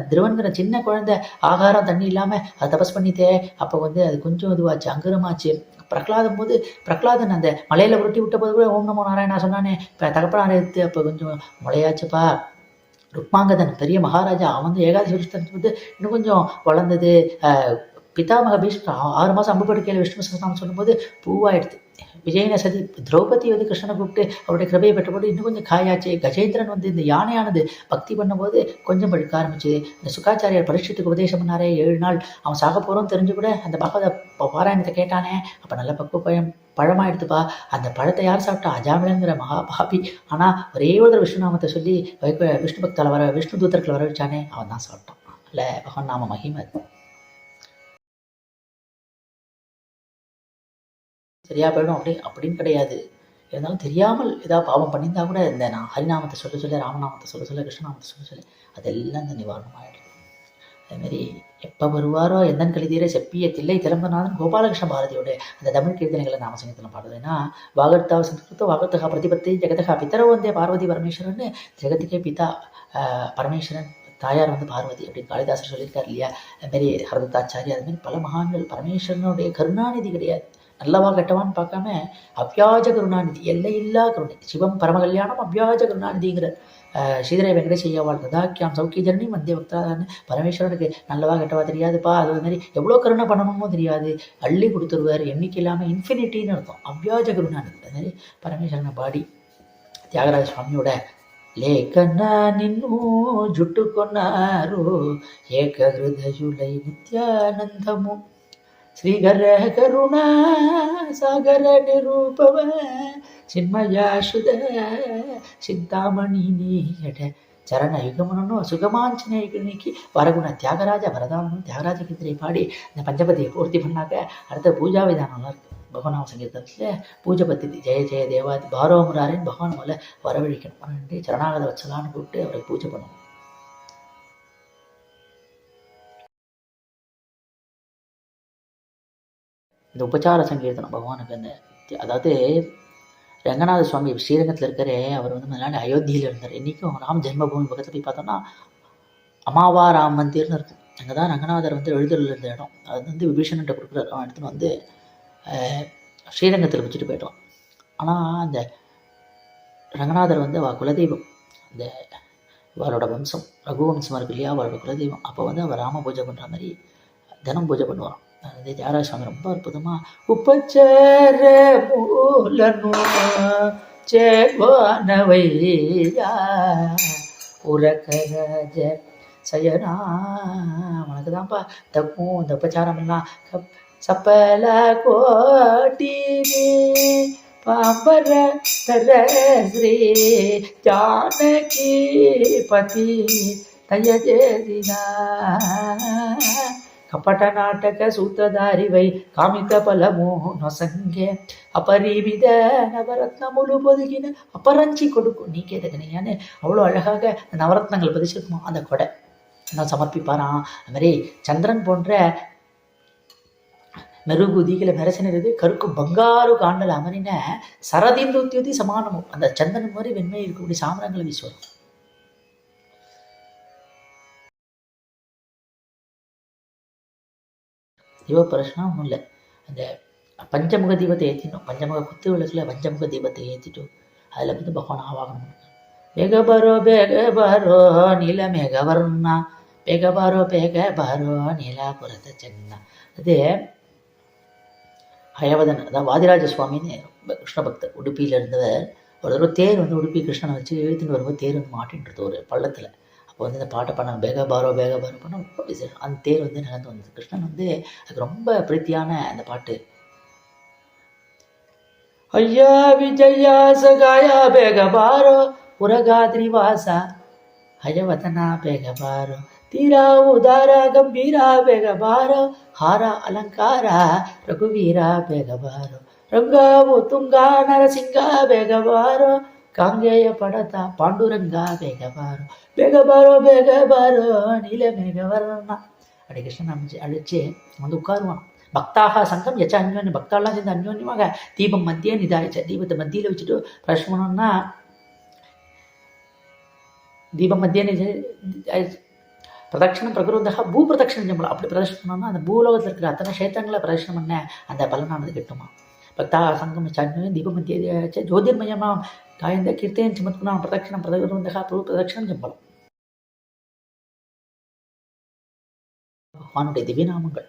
திருவன்கிற சின்ன குழந்தை ஆகாரம் தண்ணி இல்லாமல் அது தபஸ் பண்ணித்தே. அப்போ வந்து அது கொஞ்சம் இதுவாச்சு, அங்குரமாச்சு. பிரகலாதன் அந்த மலையில உருட்டி விட்ட போது கூட ஓம் நமோ நாராயணா சொன்னானே, இப்போ தகப்பனார் எடுத்து அப்போ கொஞ்சம் முளையாச்சுப்பா. ருக்மாங்கதன் பெரிய மகாராஜா, அவன் வந்து ஏகாதசி வந்து இன்னும் கொஞ்சம் வளர்ந்தது. பிதாமக பீஷ்மர் 6 மாதம் அம்பு படுக்கையில் விஷ்ணு சகஸ்ரநாமம் சொல்லும்போது பூவாயிடுது. விஜயன சதி திரௌபதி வந்து கிருஷ்ணனை கூப்பிட்டு அவருடைய கிருபையை பெற்றபோது இன்னும் கொஞ்சம் காயாச்சு. கஜேந்திரன் வந்து இந்த யானையானது பக்தி பண்ணும்போது கொஞ்சம் பழுக்க ஆரம்பிச்சு. இந்த சுக்காச்சாரியார் பரீட்சத்துக்கு உபதேசம் பண்ணாரே 7 நாள், அவன் சாக போகிறோன்னு தெரிஞ்சு கூட அந்த பகவத பாராயணத்தை கேட்டானே, அப்போ நல்ல பழமாயிடுத்துப்பா. அந்த பழத்தை யார் சாப்பிட்டா? அஜாமிலங்கிற மகாபாபி. ஆனால் ஒரே ஒரு விஷ்ணுநாமத்தை சொல்லி விஷ்ணு பக்தால விஷ்ணு தூத்தர்களை வர வச்சானே, அவன் தான் சாப்பிட்டான். இல்லை பகவான் நாம மகிமை சரியா போயிடும் அப்படின்னு கிடையாது. இருந்தாலும் தெரியாமல் ஏதாவது பாவம் பண்ணியிருந்தா கூட இந்த நான் ஹரிநாமத்தை சொல்ல ராமநாமத்தை சொல்ல கிருஷ்ணநாமத்தை சொல்ல அதெல்லாம் இந்த நிவாரணம் ஆகிடும். அதேமாரி எப்போ வருவாரோ எந்தன் கலிதீர செப்பிய தில்லை திலம்பநாதன் கோபாலகிருஷ்ண பாரதியோட அந்த தமிழ் கீர்த்தனைகளை நாம சங்கத்தில் பாடுறதுன்னா, வாகர்த்தாவ சம்ஸ்கிருத வாகர்த்தகா பிரதிபத்தி ஜெகதகா பித்தரோ வந்தே பார்வதி பரமேஸ்வரன், ஜெகத்துக்கே பிதா பரமேஸ்வரன், தாயார் வந்து பார்வதி அப்படின்னு காளிதாசர் சொல்லியிருக்காரு இல்லையா. அதுமாரி ஹரதத்தாச்சாரி, அதுமாரி பல மகான்கள். பரமேஸ்வரனுடைய கருணாநிதி கிடையாது, நல்லவா கெட்டவான்னு பார்க்காம அவ்யாஜ கருணாநிதி, எல்லையில்லா கருணை. சிவம் பரமகல்யாணம் அவ்யாஜ கருணாநிதிங்கிற ஸ்ரீதரை வெங்கடேசையாவாள் ததாக்கியாம் சௌக்கிய ஜனனி மத்திய பக்தான்னு. பரமேஸ்வரனுக்கு நல்லவா கெட்டவா தெரியாதுப்பா. அது மாதிரி எவ்வளோ கருணை பண்ணணுமோ தெரியாது, அள்ளி கொடுத்துருவார். எண்ணிக்கை இல்லாமல் இன்ஃபினிட்டின்னு அர்த்தம் அவ்யாஜ கருணாநிதி. அது மாதிரி பரமேஸ்வரனை பாடி தியாகராஜ சுவாமியோட లేఖన నిన్ను జుట్టుకొన్నారు ఏక హృదయులై నిత్యానందము శ్రీగర కరుణా సాగర నిరూపవ చిన్మయాశుద చింతామణి నీయట చరణ యుగమునను சுகமாஞ்சனைக்கு வரகுண தியாகராஜ வரதானம் தியாகராஜ கீர்த்தனை பாடி இந்த பஞ்சபதியை பூர்த்தி பண்ணாக்க அடுத்த பூஜா விதானம்லாம் இருக்குது. பகவான் சங்கீதத்தில் பூஜை பத்தி ஜெய ஜெய தேவாதி பாரோமுராரின் பகவான் மேலே வரவழிக்கணும். சரணாகத வச்சலான்னு கூப்பிட்டு அவரை பூஜை பண்ணணும். இந்த உபச்சார சங்கீர்த்தனம் பகவானுக்கு அந்த அதாவது ரங்கநாத சுவாமி ஸ்ரீரங்கத்தில் இருக்கிறே, அவர் வந்து முன்னாடி அயோத்தியில் இருந்தார். இன்றைக்கும் ராம் ஜென்மபூமி பக்கத்தில் போய் பார்த்தோம்னா அமாவா ராம் மந்திர்னு இருக்கும். அங்கே தான் ரங்கநாதர் வந்து எழுதல் இருந்த இடம். அது வந்து விபீஷணன்ட்ட கொடுக்குறாரு. அவன் எடுத்துன்னு வந்து ஸ்ரீரங்கத்தில் வச்சுட்டு போயிட்டோம். ஆனால் அந்த ரங்கநாதர் வந்து அவள் குலதெய்வம், அந்த அவரோட வம்சம் ரகுவம்சம் இருக்கு இல்லையா, அவரோட குலதெய்வம். அப்போ வந்து அவள் ராம பூஜை பண்ணுற மாதிரி தினம் பூஜை பண்ணுவான். அது தியாகராஜ சுவாமி ரொம்ப அற்புதமாக உப்பச்சர மூலனு சேவானவையா உரகராஜ சயனா. உனக்கு தான்ப்பா தப்பும் இந்த உபச்சாரம் எல்லாம் சப்பல கோட்டி பாம்பர ஸ்ரீ ஜானகி பதி தயஜேதினா ಕಪಟ ನಾಟಕ ಸೂತ್ರಧಾರಿವೈ ಕಾಮಿಕ ಫಲಮೋ ನೊಸಂಗೆ அபரிவித நவரத்னமுழு பொதுகின அபரஞ்சி கொடுக்கும் நீ கேட்டகனையான்னு அவ்வளோ அழகாக நவரத்னங்கள் பதிச்சிருக்குமோ அந்த கொடை நான் சமர்ப்பிப்பாராம். அது மாதிரி சந்திரன் போன்ற மெருகுதிகளை மெரசினது கருக்கு பங்காரு காண்டல் அமரின சரதிந்துத்தி சமானமும் அந்த சந்திரன் மாதிரி வெண்மை இருக்கக்கூடிய சாமரங்களை வீசுவார். தீபப்பிரஷ்னா ஒன்றும் இல்லை, அந்த பஞ்சமுக தீபத்தை ஏற்றிட்டோம். பஞ்சமுக குத்து விளக்கில் பஞ்சமுக தீபத்தை ஏற்றிட்டோம். அதில் வந்து பகவான் ஆவாகனம். வேகபரோ நில மேகவர்ணா ಬೇಗ ಬಾರೋ ನೀಲಾಪುರದ ಚೆನ್ನ. அது ஹயவதன், அதாவது வாதிராஜ சுவாமின்னு கிருஷ்ண பக்தர், உடுப்பியில் இருந்தவர். ஒரு தடவை தேர் உடுப்பி கிருஷ்ணனை வச்சு எழுத்துன்னு வரும்போது தேர் மாட்டின்றது ஒரு பள்ளத்தில். அப்போ இந்த பாட்டை பண்ண பேக பாரோ பண்ண ரொம்ப விசேஷம். அந்த தேர் நடந்து வந்தது. கிருஷ்ணன் அதுக்கு ரொம்ப பிரீத்தியான அந்த பாட்டு. ஐயா விஜயா சகாயா பேக பாரோ புரகாத்ரி வாசா ஹயவதனா பேக பாரோ தீரா உதார கம்பீரா பேக பாரோ ஹாரா அலங்கார ரகுவீரா பேக பாரோ ರಂಗಾವು ತುಂಗಾ ನರಸಿಂಗ ಬೇಗ ಬಾರೋ ಕಾಂಗೇಯ ಪಡತ ಪಾಂಡುರಂಗ ಬೇಗ ಬಾರೋ நீல மேகவர்ணா. அப்படி கிருஷ்ணன் அழிச்சு உட்காருவான். பக்தாக சங்கம் எச்ச அந்யோன்யம், பக்தாலாம் சேர்ந்து அந்யோன்யமாக தீபம் மத்தியே நிதாயிச்ச. தீபத்தை மத்தியில் வச்சுட்டு பிரதட்சணம் பண்ணோம்னா தீபம் மத்தியே பிரதட்சணம் பிரகுருந்தகா பூ பிரதட்சணம் செய்யலாம். அப்படி பிரதட்சணம் பண்ணோம்னா அந்த பூலோகத்தில் இருக்கிற அத்தனை கஷேத்திரங்களை பிரதட்சணம் பண்ண அந்த பலனானது கிட்டுமா. பக்தா சங்கம் சான்யம் தீபமத்திய ஜோதிர்மயமாம் காயந்த கீர்த்தேன் சுமத்குணாம் பிரதட்சணம் பிரகுருந்தகா பூ பிரதட்சணம் செய்யலாம். பகவானுடைய திவ்யநாமங்கள்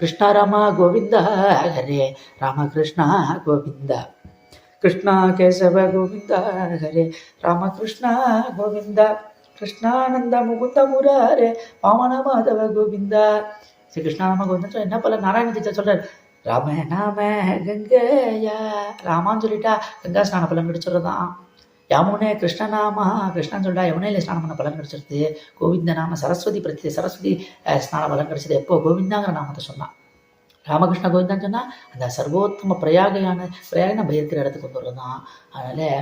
கிருஷ்ணா ராமா கோவிந்தா ஹரே ராம கிருஷ்ணா கோவிந்தா கிருஷ்ணா கேசவ கோவிந்தா ஹரே ராம கிருஷ்ணா கோவிந்தா கிருஷ்ணானந்த முகுந்த முராரே வாமன மாதவ கோவிந்தா. ஸ்ரீ கிருஷ்ணாராம கோவிந்தா என்ன பல நாராயண தீட்சர் சொல்றாரு. ராம நாம கங்கையா, ராமான்னு சொல்லிட்டா கங்கா ஸ்நான பலன் கிடைச்சிடுறதான். யாமுனே கிருஷ்ணநாமா, கிருஷ்ணன் சொல்லிட்டா யமுனையில் ஸ்நானம் பண்ண பலன் கிடைச்சிருது. கோவிந்த நாம சரஸ்வதி பிரதி சரஸ்வதி ஸ்நான பலன் கிடைச்சது. எப்போ கோவிந்தாங்கிற நாமத்தை சொன்னான். ராமகிருஷ்ண கோவிந்தான்னு சொன்னா அந்த சர்வோத்தம பிரயாகையான நம்ம இருக்கிற இடத்துக்கு கொண்டு வரதான். அதனால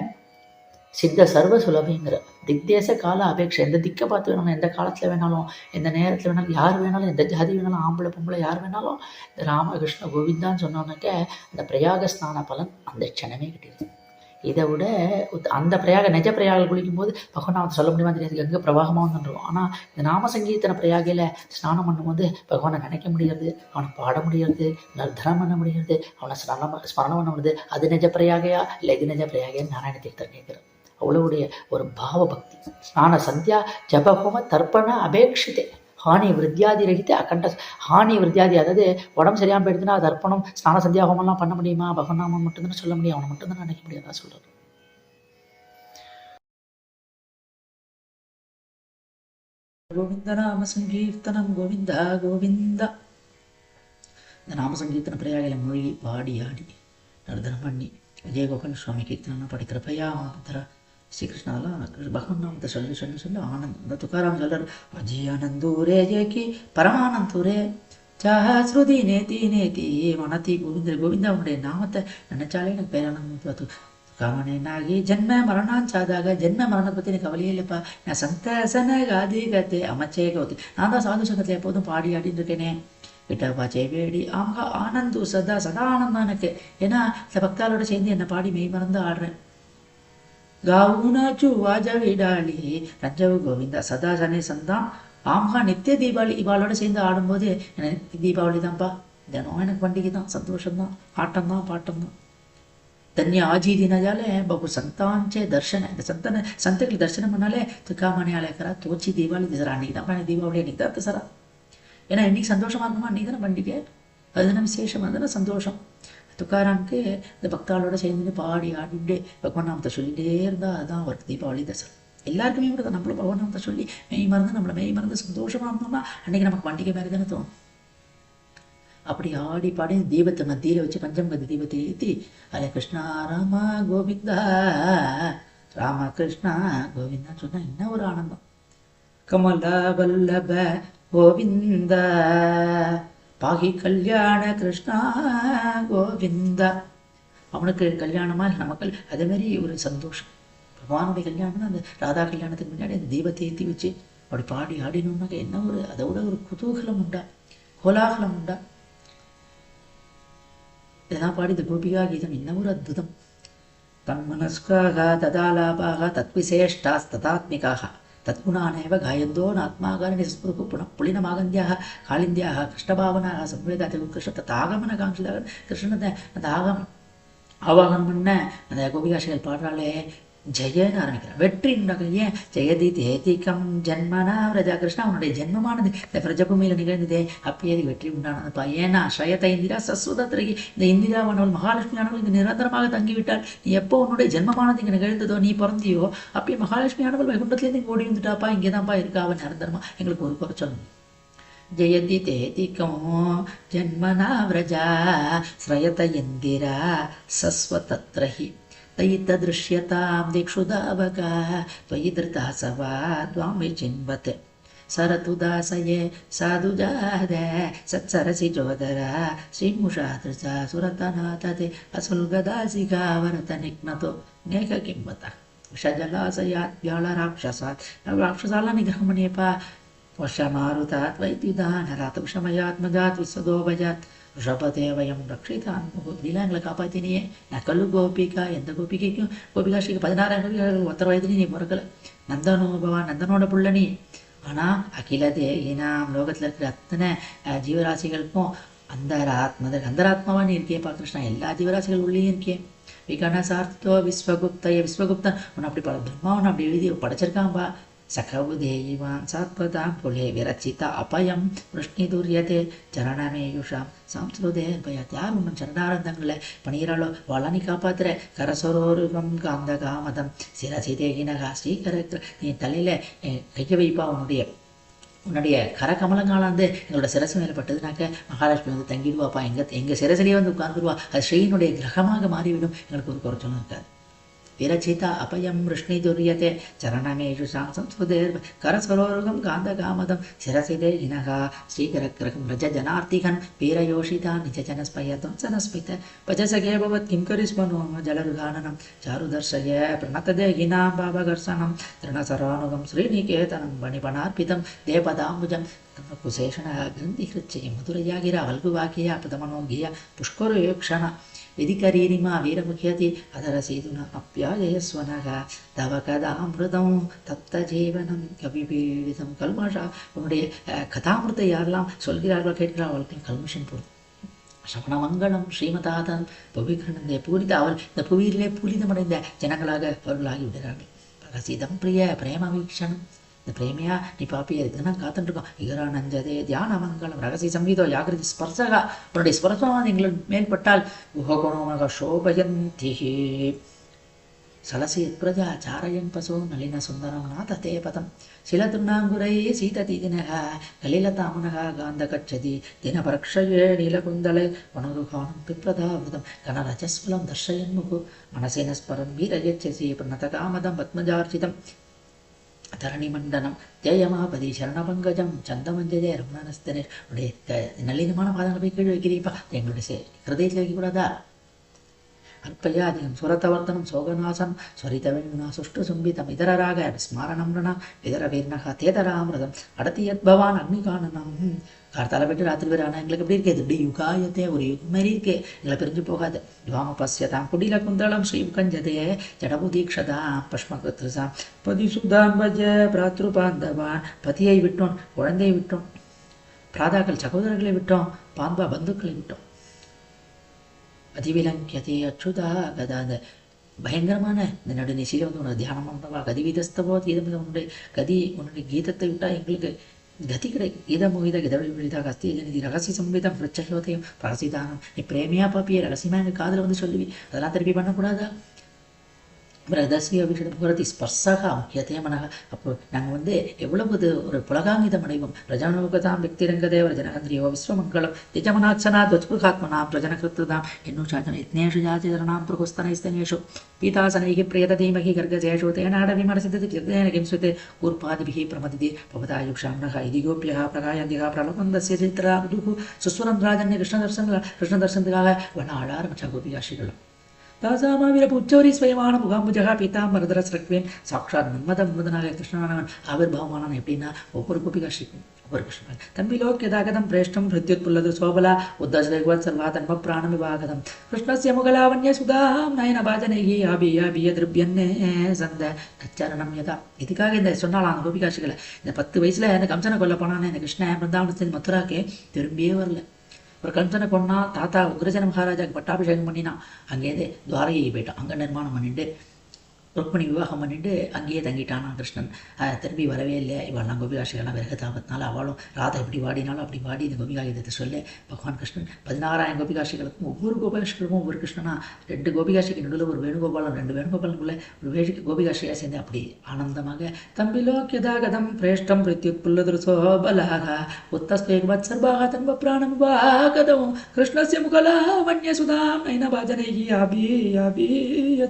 சித்த சர்வ சுலபிங்கிற திக்தேச கால அபேட்சை, எந்த திக்கை பார்த்து வேணாலும், எந்த காலத்தில் வேணாலும், எந்த நேரத்தில் வேணாலும், யார் வேணாலும், எந்த ஜாதி வேணாலும், ஆம்பளை பொம்பளை யார் வேணாலும் இந்த ராமகிருஷ்ண கோவிந்தான்னு சொன்னோன்னாக்க அந்த பிரயாக ஸ்நான பலன் அந்த க்ஷணமே கிட்டிடுது. இதை விட அந்த பிரயாக நிஜ பிரயாகங்கள் குளிக்கும்போது பகவான் சொல்ல முடியுமா தெரியாது, எங்கே பிரவாகமாக வந்துருவோம். ஆனால் இந்த நாம சங்கீர்த்தன பிரயாகையில் ஸ்நானம் பண்ணும்போது பகவானை நினைக்க முடியாது, அவனை பாட முடியாது, நர்தனம் பண்ண முடியாது, அவனை ஸ்மரணம் பண்ண முடியாது. அது நிஜ பிரயாகையா இல்லை இது நிஜ பிரயாகைன்னு நாராயண தீர்த்தர் கேட்குறேன். அவ்வளவுடைய ஒரு பாவ பக்தி. ஸ்நான சந்தியா ஜபஹோம தர்ப்பண அபேட்சித்தே ஹானி விருத்தியாதி ரகித்த அகண்ட ஹானி விருத்தியாதி, அதாவது உடம்பு சரியாமல் போயிடுதுன்னா அது அர்ப்பணம் ஸ்நான சந்தியா ஹோமெல்லாம் பண்ண முடியுமா? பகவநாமம் மட்டும்தானே சொல்ல முடியும், அவனை மட்டும்தான் நினைக்க முடியாதா சொல்றாரு. கோவிந்த நாம சங்கீர்த்தனம் கோவிந்தா கோவிந்தா. இந்த நாம சங்கீர்த்தன பிரயாகையில் மொழி பாடி ஆடி நர்தனம் பண்ணி விஜயகோபால சுவாமி கீர்த்தனா படிக்கிற பையா தர ஸ்ரீகிருஷ்ணாலாம் பகவான் நாமத்தை சொல்லி சொல்லி சொல்லி ஆனந்தம். இந்த துக்காராம் சொல்றார், அஜி ஆனந்தூரே ஜேக்கி பரமானந்தூரே சாஹ ஸ்ருதி நேத்தி நேத்தி மனத்தி கோவிந்த கோவிந்தா. உன்னுடைய நாமத்தை நினைச்சாலே எனக்கு பேரானந்தம். காமனாகி ஜென்ம மரணான் சாதாக, ஜென்ம மரணத்தை பற்றி எனக்கு கவலையே இல்லைப்பா. நான் சந்தசன காதி கத்தை அமைச்சே கவுத்து, நான் தான் சாது சங்கத்தை எப்போதும் பாடி ஆடின்னு இருக்கேனே. கிட்டப்பா ஜெயவேடி ஆமா ஆனந்து சதா சதா ஆனந்தம் எனக்கு. ஏன்னா இந்த பக்தாளோட சேர்ந்து என்னை பாடி மெய் மறந்து ஆடுறேன். காவுனாச்சு வாஜா விடாளி ரஞ்சவு கோவிந்தா சதா சனே சந்தான் ஆம்ஹா நித்திய தீபாவளி. இவாளோட சேர்ந்து ஆடும்போது எனக்கு தீபாவளி தான்ப்பா, தினம் எனக்கு பண்டிகை தான், சந்தோஷம்தான், ஆட்டம் தான், பாட்டம் தான். தன்ய ஆஜி தினஜாலே பகு சந்தாஞ்சே தர்ஷன, இந்த சந்தைகள் தரிசனம் பண்ணாலே துக்காமணி அழைக்கிறா தோச்சி தீபாவளி தசரா. அன்னைக்கு தான் தீபாவளி, அன்னைக்கு தான் தசரா. ஏன்னா இன்னைக்கு சந்தோஷமா இருக்குமா, அன்னைக்கு தானே பண்டிகை, அதுதானே விசேஷம், அதுதானே சந்தோஷம். துக்காராமுக்கு இந்த பக்தாளோட சேர்ந்து பாடி ஆடிட்டு பகவான் நாமத்தை சொல்லிகிட்டே இருந்தால் அதுதான் அவருக்கு தீபாவளி தசரா. எல்லாருக்குமே கூட நம்மளும் பகவான் நாமத்தை சொல்லி மெய் மறந்து சந்தோஷமாக இருந்தோம்னா அன்றைக்கி நமக்கு பண்டிகை மாதிரி தானே தோணும். அப்படி ஆடி பாடி தீபத்தை மத்தியில் வச்சு பஞ்சமகதி தீபத்தை ஏற்றி அதில் கிருஷ்ணா ராமா கோவிந்தா ராம கிருஷ்ணா கோவிந்தான்னு சொன்னால் என்ன ஒரு ஆனந்தம். கமலா வல்லப கோவிந்தா பாகி கல்யாண கிருஷ்ணா கோவிந்தா. அவனுக்கு கல்யாணமா இல்லை நமக்கு அதே மாதிரி ஒரு சந்தோஷம். பகவானுடைய கல்யாணம்னா அந்த ராதா கல்யாணத்துக்கு முன்னாடி அந்த தீபத்தை ஏற்றி வச்சு அப்படி பாடி ஆடினோம்னாக்க என்ன ஒரு அதை விட ஒரு குதூகலம் உண்டா, கோலாகலம் உண்டா. இதெல்லாம் பாடி இந்த கோபிகா கீதம் என்ன ஒரு அற்புதம். தன்மனஸ்காக ததாலாபாக தத்விசேஷ்டாஸ் ததாத்மிகாக தத்குணானேவ காயந்தோ ஆத்மாகார நிஸ்புருக்கு புலினமாகந்தியாக காளிந்தியாக கிருஷ்ணபாவனாக சம்வேதாதி கிருஷ்ண தத்தாகமன காங்கிதாக கிருஷ்ணனை அந்த ஆவாகனம் பண்ண அந்த கோபிகாசிகள் பாடுறாளே ஜெயன்னு ஆரம்பிக்கிறான். வெற்றி உண்டாக்குறது. ஏன் ஜெயதி தேதிக்கம் ஜென்மனா விரஜா, கிருஷ்ணா அவனுடைய ஜென்மமானது இந்த பிரஜபூமியில நிகழ்ந்ததே, அப்பயே அது வெற்றி உண்டானதுப்பா. ஏன்னா ஸ்ரயத இந்திரா சஸ்வதத்திரகி, இந்த இந்திராவானவள் மகாலட்சுமியானவள் இங்கு நிரந்தரமாக தங்கிவிட்டாள். நீ எப்போ உன்னுடைய ஜென்மமானது இங்க நிகழ்ந்ததோ, நீ பிறந்தியோ, அப்பயே மகாலட்சுமியானவள் வைகுண்டத்திலேருந்து இங்கே ஓடி வந்துட்டாப்பா, இங்கேதான்ப்பா இருக்கா அவன் நிரந்தரமா, எங்களுக்கு ஒரு குறை சொல்லணும். ஜெயதி தேதிக்கம் ஜன்மனா விரஜா ஸ்ரயத இந்திரா சஸ்வதத்ரஹி தயி தத்ருஷ்யதாம் திக்ஷுதாவகா त्वयि धृता सवा त्वां विचिन्वते सरतु दासये साधुजाद सत्सरसि जोदरा श्रीमुषादृशा सुरतनातते असुल्गदासिका वरतनिघ्नतो नेक किंवत विषजलाशयात् व्यालराक्षसात् राक्षसाला निग्रहमणेपा वर्षमारुतात् वैद्युदानरात् விஷமயாத்மஜாத் விஸ்வதோபஜாத் ரிஷபதே வயம் ரக்ஷிதான் இப்படிலாம் எங்களை காப்பாத்தினியே. நக்கல்லு கோபிகா, எந்த கோபிகைக்கும் கோபிகா ஸ்ரீக்கு 16 கோபிகைகள் ஒருத்தர் வயதுலேயும் நீ பிறக்கல. நந்தனோபவா, நந்தனோட புள்ள நீ. ஆனால் அகிலதே இனாம் லோகத்தில் இருக்கிற அத்தனை ஜீவராசிகளுக்கும் அந்தராத்மாவா நீ இருக்கேப்பா கிருஷ்ணா. எல்லா ஜீவராசிகள் உள்ளேயும் இருக்கே. விகணசார்த்தோ விஸ்வகுப்தய, விஸ்வகுப்தன் உன்னை அப்படி பிரம்மா உன்னை அப்படி எழுதி படைச்சிருக்கான்பா. சகவுதேயிவான் சாத்வதாம் புலே விரச்சிதா அபயம் விஷ்ணிதுரியதே சரணமேயுஷாம் சம்ஸ்ருதே பயாத். யார் உன்னும் சரணாரந்தங்களை பணிகிறாளோ வாழ நீ காப்பாத்துற. கரசரோருகம் காந்த காமதம் சிரசி தேகினகா ஸ்ரீகர, நீ தலையில கைய வைப்பா. உன்னுடைய கரகமலங்காலாந்து எங்களோட சிரசு மேலே பட்டதுனாக்க மகாலட்சுமி வந்து தங்கிடுவாப்பா. எங்க சிரசிலேயே வந்து உட்கார்ந்துருவா. அது ஸ்ரீனுடைய கிரகமாக மாறிவிடும். எங்களுக்கு ஒரு குறைச்சலும் இருக்காது. விரச்சிதா அபயம் விஷ்ணிதுரியதே சரணமேஷு சம்ஸ்ருதேர் கரசரோருகம் காந்தகாமதம் சிரசிதே இனகா ஸ்ரீகரக்கிரகம் ரஜ ஜனார்த்திகன் வீரயோஷிதா நிஜஜனஸ்பயதம் சனஸ்மித பஜசகே பவத் கிம் கரிஸ்மனோ ஜலருகானனம் சாருதர்ஷய பிரணத்ததே ஹினாம் பாபகர்சனம் திருணசரானுகம் ஸ்ரீநிகேதனம் பணிபணார்பிதம் தேபதாம்புஜம் குசேஷண கிரந்திஹிருச்சய மதுரயாகிர வல்குவாக்கியா பிரதமனோகிய புஷ்கரோயோக்ஷண விதிகரீரிமா வீரமுக்கியதி அதரசீதுன அப்பியாயஸ்வனக தவ கதாமிருதம் தப்த ஜீவனம் கவிபீடிதம் கல்மஷா. உன்னுடைய கதாமிருத்தை யாரெல்லாம் சொல்கிறார்களோ கேட்கிறார், அவர்களுக்கு கல்மஷன் போடும். சமணமங்கலம் ஸ்ரீமதாதன் புவிகிருந்த பூரித, அவள் இந்த புவியிலே பூரிதமடைந்த ஜனங்களாக அவர்களாகி விடுகிறார்கள். பிரகசிதம் பிரிய பிரேம வீக்ஷணம், இந்த பிரேமையா நீ பாப்பிய இதுதான் காத்துட்டு இருக்கோம். இகரானஞ்சதே தியான மங்களம் ரகசி சங்கீதோ யாகிருதி ஸ்பர்சகா, உன்னுடைய ஸ்பர்சமானது எங்கள் மேல்பட்டால் குஹகுணோமக சோபயந்தி சலசி பிரஜா சாரயன் பசோ நளின சுந்தரம் நாததே பதம் சிலதுர்ணாங்குரை சீததிதினக கலிலதாமனக காந்த கச்சதி தினபரக்ஷயே நீலகுந்தலை வனருகானம் பிப்ரதாவிரதம் கனரஜஸ்வலம் தர்ஷயன் முகு மனசின ஸ்மரன் வீரயச்சசி பிரணதகாமதம் பத்மஜார்ச்சிதம் தரணிமண்டனம் ஜெயமாபதி சரணபங்கஜம் சந்தமஞ்சதே ரமணஸ்தனே. உடைய நல்லினமான பாதங்களை போய் கீழ் வைக்கிறீப்பா, எங்களுடைய ஹிருதயத்தில் வைக்கக்கூடாதா? அல்பயாதிகம் சுரத்தவர்த்தனம் சோகநாசம் ஸ்வரிதவேணுனா சுஷ்டு சும்பிதம் இதரராக ஸ்மாரணம் இதர வீர்ணகா தேதராமிரதம் அடத்தியத் பவான் அக்னிகானனம். கார்த்தால போயிட்டு ராத்திரி பேர் ஆனால் எங்களுக்கு எப்படி இருக்கே, இப்படி யுகாயத்தே ஒரு யுகம் மாதிரி இருக்கே, எங்களை பிரிஞ்சு போகாது. யுவாம பசியதாம் குடில குந்தளம் ஸ்ரீமுகஞ்சதே ஜடபுதீக்ஷதாம் பஷ்மகிருத்ருசாம் பதிசுதாம் பஜ பிராத்ருபாந்தவான். பதியை விட்டோம், குழந்தையை விட்டோம், பிராதாக்கள் சகோதரர்களை விட்டோம், பாம்பா பந்துக்களை விட்டோம். அதிவிலங்கியதே அச்சுதா கதா, அந்த பயங்கரமான இந்த நடுநிசையில் வந்து உன்னோட தியானம் பண்ணவா கதிவிதஸ்தவோ கீதம் உன்னுடைய கதி, உன்னுடைய கீதத்தை விட்டா எங்களுக்கு கதி கிடைக்கும். கீதமோகித கிதவிதாக அஸ்தி ஜனிதி ரகசிய சம்பீதம் பிரச்சலோதயம் பரசிதானம். நீ பிரேமையா பாப்பிய ரகசியமா எங்கள் காதில் வந்து சொல்லுவி, அதெல்லாம் திருப்பி பண்ணக்கூடாதா? பிரதசிய விஷயத்தி ஸ்பர்சகா முக்கியத்தே மனக. அப்போ நாங்கள் வந்து எவ்வளவு ஒரு புலகாங்கிதம் அடைவோம். பிரஜானுகதாம் விக்திரங்கதேவ ஜனகந்திரியோ விஸ்வமங்கலம் திஜமனாட்சனா துவத்புகாத்மனாம் பிரஜனகிருத்தாம் என்னுஷாஜன யத்னேஷு ஜாதிதரணாம் பிரகுஸ்தனைஸ்தனேஷு பீதாசனைகி பிரியதீமகி கர்கஜேஷு தேனாட விமர்சித்தது கிருத்தேன கிம்ஸ்விதே கூர்பாதிபிஹி பிரமதிதி பவதாயுக்ஷாம்னக இதிகோப்யஹ பிரகாயந்திகா பிரலபந்தஸ்ய சித்ரா விதுஹு சுஸ்வரம் ராஜன்ய கிருஷ்ணதர்சனத்துக்காக வண்ண ஆள ஆரம்பிச்சா கோபிகாஷிகளும். தாசாமாவீரப்பு உச்சவரி ஸ்வயமான முகாம்புஜகா பீதாம்பரதர ஸ்ரக்வேன் சாட்சாத் மன்மதனாக கிருஷ்ணனானவன் ஆவிர்பாவமானான். எப்படின்னா ஒவ்வொரு கோபிகாஷிக்கும் ஒவ்வொரு கிருஷ்ணன் தம்பிலோக்கியதாகதம் பிரேஷ்டம் ஹிருத்யுத்புல்லது சோபலா உத்தஜ்ரேக்வத் சர்வா தன்ம பிராணமிவாகதம் கிருஷ்ணஸ்ய முகலாவண்ய சுதாம் நயன பாஜனைகி ஆபிய திருப்யன்னே சந்த நச்சரணம் யதா. இதுக்காக இந்த சொன்னாலாம் கோபிகாஷிகளை, இந்த 10 வயசுல இந்த கம்சனை கொல்ல போனான்னு இந்த கிருஷ்ணன் பிருந்தாவனத்தின் மதுராக்கே திரும்பியே வரல. ஒரு கம்சனை கொண்டா தாத்தா உக்ரஜன மகாராஜாக்கு பட்டாபிஷேகம் பண்ணினான். அங்கேருந்து துவாரகையை போயிட்டான். அங்கே நிர்மாணம் பண்ணிட்டு ருக்மிணி விவாகம் பண்ணிட்டு அங்கேயே தங்கிட்டானா கிருஷ்ணன். திரும்பி வரவே இல்லை. இவெல்லாம் கோபிகாட்சிகள்லாம் விறகு தாபத்தினால அவளும் ராதா எப்படி வாடினாலும் அப்படி வாடி இந்த கோபிகாகிதத்தை சொல்ல பகவான் கிருஷ்ணன் 16,000 கோபிகாட்சிகளுக்கும் ஒவ்வொரு கோபிகாட்சிகளுக்கும் ஒவ்வொரு கிருஷ்ணனா 2 கோபிகாட்சிக்கு நடுவில் ஒரு வேணுகோபாலம் 2 வேணுகோபாலனுக்குள்ள ஒரு கோபிகாட்சியாக சேர்ந்து அப்படி ஆனந்தமாக தம்பிலோக்கியதாகதம் பிரேஷ்டம் பிரத்யுத்புல்லதுருசோ பலாக உத்தஸ்வேகமத் சர்வாக தன்ப பிராணம் வாகதம் கிருஷ்ணஸ்ய முகலாவண்யசுதாம் நைனபாஜனைகி ஆபி ஆபி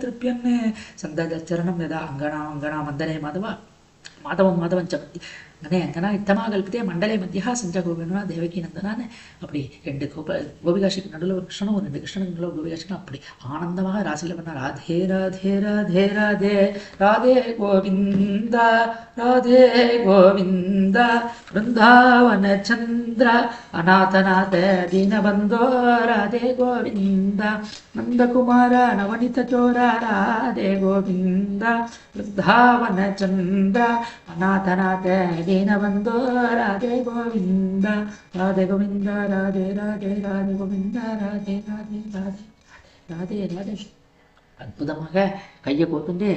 திருப்யன்னு சந்தத சரணம் யதா அங்கணா மந்தனே மாதவம் மாதவன் சமந்தி அங்கனே அங்கனா இத்தமா கல்பித்தே மண்டலே மத்தியா சஞ்ச கோபினா தேவகி நந்தனான்னு அப்படி 2 கோபிகாட்சிக்கு நடுவில் ஒரு கிருஷ்ணனும் ஒரு 2 கிருஷ்ணனுக்கு நடுவில் கோபிகாட்சிகளும் அப்படி ஆனந்தமாக ராசியில் பண்ண ராதே ராதே ராதே ராதே ராதே கோவிந்தா ராதே கோவிந்தா பிருந்தாவன சந்திர அநாதநாத தீனபந்தோ ராதே கோவிந்தா நந்தகுமார நவனித சோர ராதே கோவிந்தா பிருந்தாவன சந்திர அநாதநாத दीनबन्धो राधे गोविन्द राधे गोविन्द राधे राधे राधे गोविन्द राधे राधे राधे राधे राधे அற்புதமாக கையை கோத்துண்டு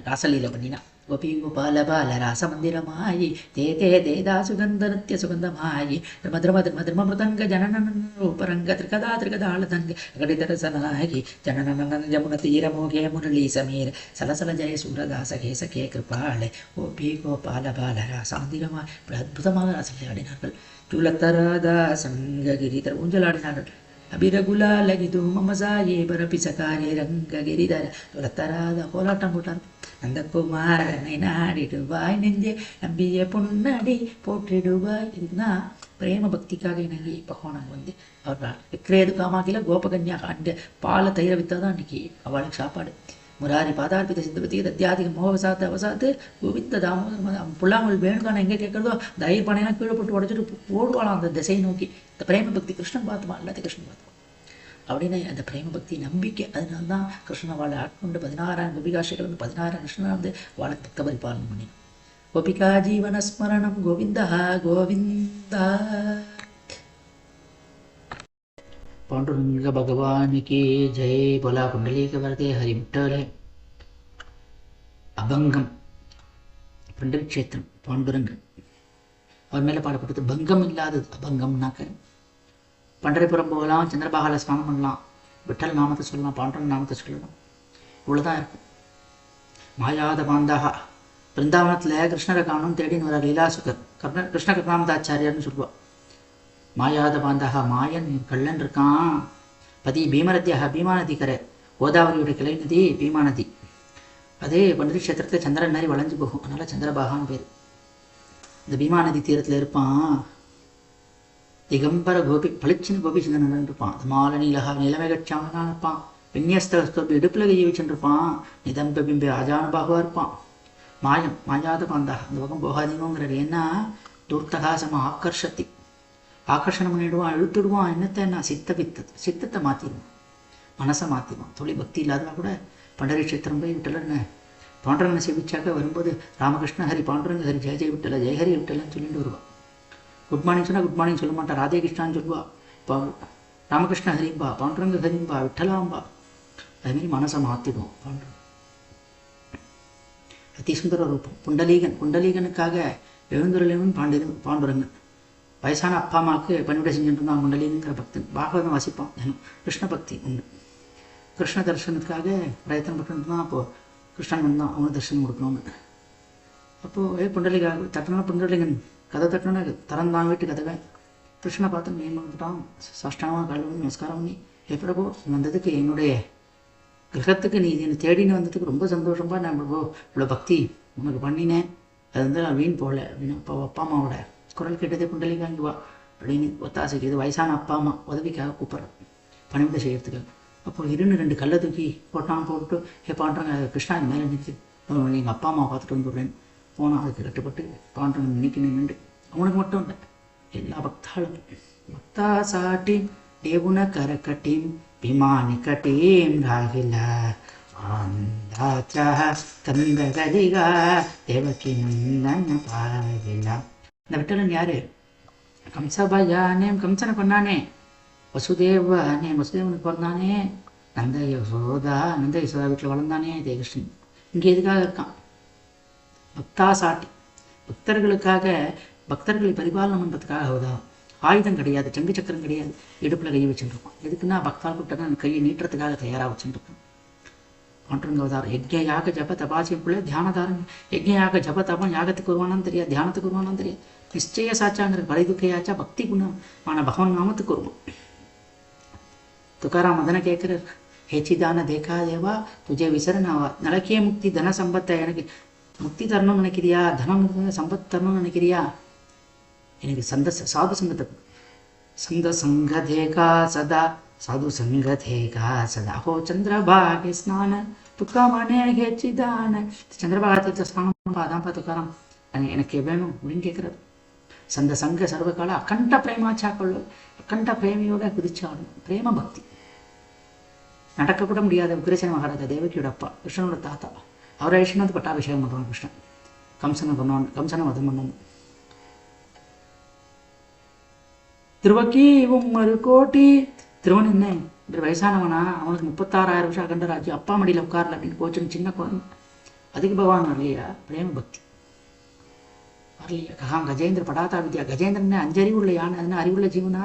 ராசலீலை பண்ணினா. கோபி கோபால பால ராச மந்திரமாயி தே தே தேதா சுகந்த நித்ய சுகந்தமாயி திரும திரும திரும திரும மிருதங்க ஜனனன ரூபரங்க திரிகதா திரிகதாளதங்க கடிதரசனாகி ஜனனன ஜமுன தீரமோகே முரளி சமீர் சலசல ஜெய சூரதாச கேசகே கிருபாளே கோபி கோபால பால ராச மந்திரமாய் இப்படி அற்புதமாக ராசலீலை ஆடினார்கள். சூலத்தராதா சங்ககிரிதர் ஊஞ்சலாடினார்கள். அபிரகுலாலகிது மமசாயே பரபிசகாரே ரங்ககிரிதர துலத்தராத கோலாட்டம் போட்டார். நந்தகுமாரனை நாடிடுவாய் நெஞ்சே நம்பிய பொன்னடி போற்றிடுவாய். இதுனா பிரேம பக்திக்காக இணங்கி பகவான் அவர் விக்ரேது காமாக்கில கோபகன்யாக அந்த பாலை தயிர வித்தாதான் இன்னைக்கு அவளுக்கு சாப்பாடு. முராரி பாதார்பித சித்தபதி தத்தியாதிக மோகவசாத்து அவசாத்து கோவிந்த தாமோதர் புல்லாமல் வேணுக்கான எங்கே கேட்கறதோ தயிர் பானையெல்லாம் கீழே போட்டு உடச்சிட்டு ஓடுவாளாம் அந்த திசையை நோக்கி. இந்த பிரேம பக்தி கிருஷ்ணன் பார்த்துமா எல்லாத்தையும் கிருஷ்ணன் பார்த்துமா அப்படின்னு அந்த பிரேம பக்தி நம்பிக்கை. அதனால்தான் கிருஷ்ணன் அவளை ஆட்கொண்டு 16,000 கோபிகாட்சிகள் 16,000 கிருஷ்ணன் அவளை பக்த பரிபாலனம் பண்ணி கோபிகா ஜீவன ஸ்மரணம் கோவிந்தா கோவிந்தா. पांडुरंग भगवान की जय. बोला पुंडलीक वरदे हरि विठ्ठल. अभंगम पुंडरी क्षेत्र पांडुरंग அவர் மேலே பாடப்பட்டது. பங்கம் இல்லாதது அபங்கம்னாக்க பண்டரிபுரம் போகலாம், சந்திரபாகால ஸ்நானம் பண்ணலாம், விட்டல் நாமத்தை சொல்லலாம், பாண்டரங்க நாமத்தை சொல்லலாம், இவ்வளோதான் இருக்கும். மாயாத பாந்தாக பிருந்தாவனத்தில் கிருஷ்ணரை காணும் தேடின்னு வர லீலாசுகர் கிருஷ்ண கர்ணாமதாச்சாரியார்னு சொல்லுவாள். மாயாத பாந்தாக மாயன் கள்ளன் இருக்கான். பதி பீமரத்தியாக பீமா நதி கரை கோதாவரியுடைய கிளை நதி பீமா நதி. அதே பண்டரி கஷேத்திரத்தில் சந்திரன் மாதிரி வளைஞ்சு போகும், அதனால சந்திரபாகான்னு பேர். இந்த பீமா நதி தீரத்தில் இருப்பான் திகம்பர கோபி பளிச்சின்னு கோபிச்சந்திரன் இருப்பான். அது மால நீலகா நிலமேகட்சாமனா இருப்பான். விநியஸ்தோபி இடுப்பில் கையை வச்சுருப்பான். நிதம்ப பிம்பி ஆஜானுபாகுவா இருப்பான். மாயம் மாயாத பாந்தாக அந்த பக்கம் போகாதீங்கிறது. ஏன்னா துர்த்தகாசமாக ஆக்கர்ஷத்தி ஆக்கர்ஷணம் பண்ணிடுவான், இழுத்துடுவான். என்ன சித்தத்தை மாற்றிடுவான், மனசை மாற்றிடுவான். தொழில் பக்தி இல்லாதவா கூட பண்டரி கஷேத்திரம் போய் விட்டலன்னு பாண்டரங்கனை சேவிச்சாக்க வரும்போது ராமகிருஷ்ண ஹரி பாண்டரங்க ஹரி ஜெய ஜெய விட்டல ஜெயஹரி விட்டலன்னு சொல்லிட்டு வருவாள். குட் மார்னிங் சொன்னால் குட் மார்னிங் சொல்ல மாட்டா, ராதே கிருஷ்ணான்னு சொல்லுவா. இப்போ ராமகிருஷ்ண ஹரிம்பா பாண்டரங்க ஹரிம்பா விட்டலாம்பா. அதுமாரி மனசை மாற்றிடுவோம். பாண்டரங்க அதி சுந்தர ரூபம். புண்டலீகனுக்காக எழுந்துருளவன் பாண்டுரங்கன். வயசான அப்பா அம்மாவுக்கு பணிவிட செஞ்சுட்டு இருந்தான் புண்டலீகங்கிற பக்தன். பாகவதம் வாசிப்பான் தினம். கிருஷ்ண பக்தி உண்டு. கிருஷ்ண தரிசனத்துக்காக பிரயத்தனம் பண்ணிட்டு தான். அப்போது கிருஷ்ணன் வந்தான் அவனுக்கு தரிசனம் கொடுக்கணும்னு. அப்போது புண்டலீகா தட்டினா புண்டலீகன் கதை தட்டினா திறந்தான் வீட்டு கதவை. கிருஷ்ணனை பார்த்து மேம் வந்துட்டான். சாஷ்டாங்கமாக கால் பண்ணி நமஸ்காரம் பண்ணி, எப்போ வந்ததுக்கு என்னுடைய கிரகத்துக்கு நீ என்னை தேடின்னு வந்ததுக்கு ரொம்ப சந்தோஷம்பா. நான் இவ்வளோ பக்தி உனக்கு பண்ணினேன், அது நான் வீண் போகல அப்படின்னு அப்பா அம்மாவோட குரல் கேட்டதே புண்டலீகா இங்கே வா அப்படின்னு ஒத்தாசைக்கு. இது வயசான அப்பா அம்மா உதவிக்காக கூப்பிட்றேன் பணிவிட செய்யறதுக்கு. அப்போ 2 கல்லை தூக்கி போட்டு பாண்டுறாங்க கிருஷ்ணா இது மேலே நிற்கி எங்கள் அப்பா அம்மா பார்த்துட்டு வந்துடுறேன் போனால் அதுக்கு கட்டுப்பட்டு பாண்டுறங்க நின்று அவனுக்கு மட்டும் இல்லை எல்லா பக்தாளும் பக்தா சாட்டீம் தேவுன கரக்கட்டீம் பிமானி கட்டீம் ராகில கந்த கதிகா தேவகி நந்தன பாகிலா. இந்த விட்டலன் யாரு? கம்சபயானே கம்சனை கொண்டானே. வசுதேவனுக்கு பிறந்தானே. நந்த யசோதா வீட்டில் வளர்ந்தானே இதே கிருஷ்ணன் இங்கே எதுக்காக இருக்கான்? பக்தா சாட்டி, பக்தர்களை பரிபாலனம் பண்ணுறதுக்காக அவதான். ஆயுதம் கிடையாது, சங்கு சக்கரம் கிடையாது, இடுப்பில் கை வச்சுருப்பான். எதுக்குன்னா பக்தால் கூட்ட கையை நீட்டுறதுக்காக தயாராக வச்சுருப்பான். அவதாரம் யஜ்ய யாக ஜப தபாசியம் பிள்ளை தியானதாரம். யஜ்ய யாக ஜப தபம் யாகத்துக்கு வருவானான்னு தெரியாது, தியானத்துக்கு வருவானான்னு தெரியாது. நிச்சய சாச்சாங்கிற பலை துக்கையாச்சா பக்தி குணமான பகவான் நாமத்துக்கு வருவோம். துக்காராம் அதனை கேட்குறார், ஹேச்சிதான தேக்கா தேவா துஜே விசரணாவா. நலக்கே முக்தி தன சம்பத்தை, எனக்கு முக்தி தரணும்னு நினைக்கிறியா, தனம் சம்பத் தரணும்னு நினைக்கிறியா, எனக்கு சாது சங்கத்தை சந்த சங்கதேகா சதா சாது சங்கதேகா சதா ஹோ சந்திரபாகே ஸ்நான துக்காமனே ஹேச்சிதான. சந்திரபாகத்தை ஸ்நானம் அதான்ப்பா துக்காராம் எனக்கு வேணும் அப்படின்னு கேட்குறாரு. சந்த சங்க சர்வகால அக்கண்ட பிரேமாச்சாக்கள், அக்கண்ட பிரேமியோட குதிச்சாடும். பிரேம பக்தி நடக்கக்கூட முடியாத உக்ரசேன மகாராஜா தேவகியோட அப்பா, கிருஷ்ணனோட தாத்தா. அவரை விஷ்ணுவது பட்டாபிஷேகம் பண்ணுவான் கிருஷ்ணன். கம்சனை வதம் பண்ணணும். திருவக்கி ஒரு கோட்டி. திருவன் என்ன இப்படி வயசானவனா, அவனுக்கு 36,000 வருஷம் அகண்ட ராஜ்யம், அப்பா மடியில் உட்காரல அப்படின்னு போச்சுன்னு சின்ன குழந்தை. அதுக்கு பகவான் வரலையா? பிரேம பக்தி வரலையா? கஜேந்திர படாதா வித்யா. கஜேந்திரன் 5 அறிவு உள்ள யானை, அதனால் அறிவுள்ள ஜீவனா,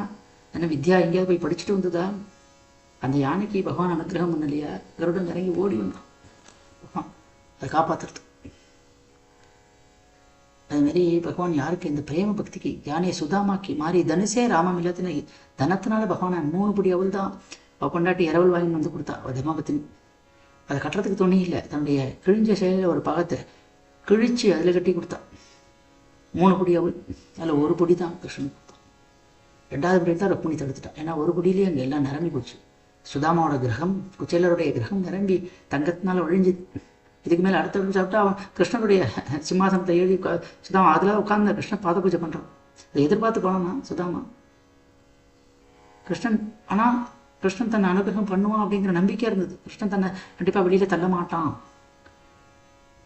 என்ன வித்யா எங்கேயாவது போய் படிச்சுட்டு வந்ததா? அந்த யானைக்கு பகவான் அனுகிரகம் பண்ணலையா? கருடன் இறங்கி ஓடி வந்தான் பகவான் அதை காப்பாற்றுறது. அதுமாரி பகவான் யாருக்கு இந்த பிரேம பக்திக்கு யானையை சுதாமாக்கி மாறி தனுசே ராமம் இல்லாத்தின தனத்தினால பகவான் 3 படி அவள் தான் அவள் கொண்டாட்டி இரவல் வாங்கி வந்து கொடுத்தா. அவள் தர்மபத்தினி அதை கட்டுறதுக்கு துணி இல்லை, தன்னுடைய கிழிஞ்ச செயலில் ஒரு பாகத்தை கிழிச்சு அதில் கட்டி கொடுத்தா. 3 படி அவள், அதில் 1 படி தான் கிருஷ்ணன் கொடுத்தான். 2வது படி தான் ருக்மிணி தடுத்துட்டான். ஏன்னா 1 படியிலேயே அங்கே எல்லாம் நிரம்பி போச்சு. சுதாமாவோட கிரகம், குச்சேலருடைய கிரகம் நிரம்பி தங்கத்தினால ஒழிஞ்சுது. இதுக்கு மேலே அடுத்த சாப்பிட்டா அவன் கிருஷ்ணனுடைய சிம்மாசனத்தை எழுதி சுதாமா அதில் உட்கார்ந்து கிருஷ்ணன் பாத பூஜை பண்ணுறான். அதை எதிர்பார்த்து போனான்னா சுதாமா கிருஷ்ணன். ஆனால் கிருஷ்ணன் தன்னை அனுகிரகம் பண்ணுவான் அப்படிங்கிற நம்பிக்கை இருந்தது. கிருஷ்ணன் தன்னை கண்டிப்பாக வெளியில் தள்ள மாட்டான்,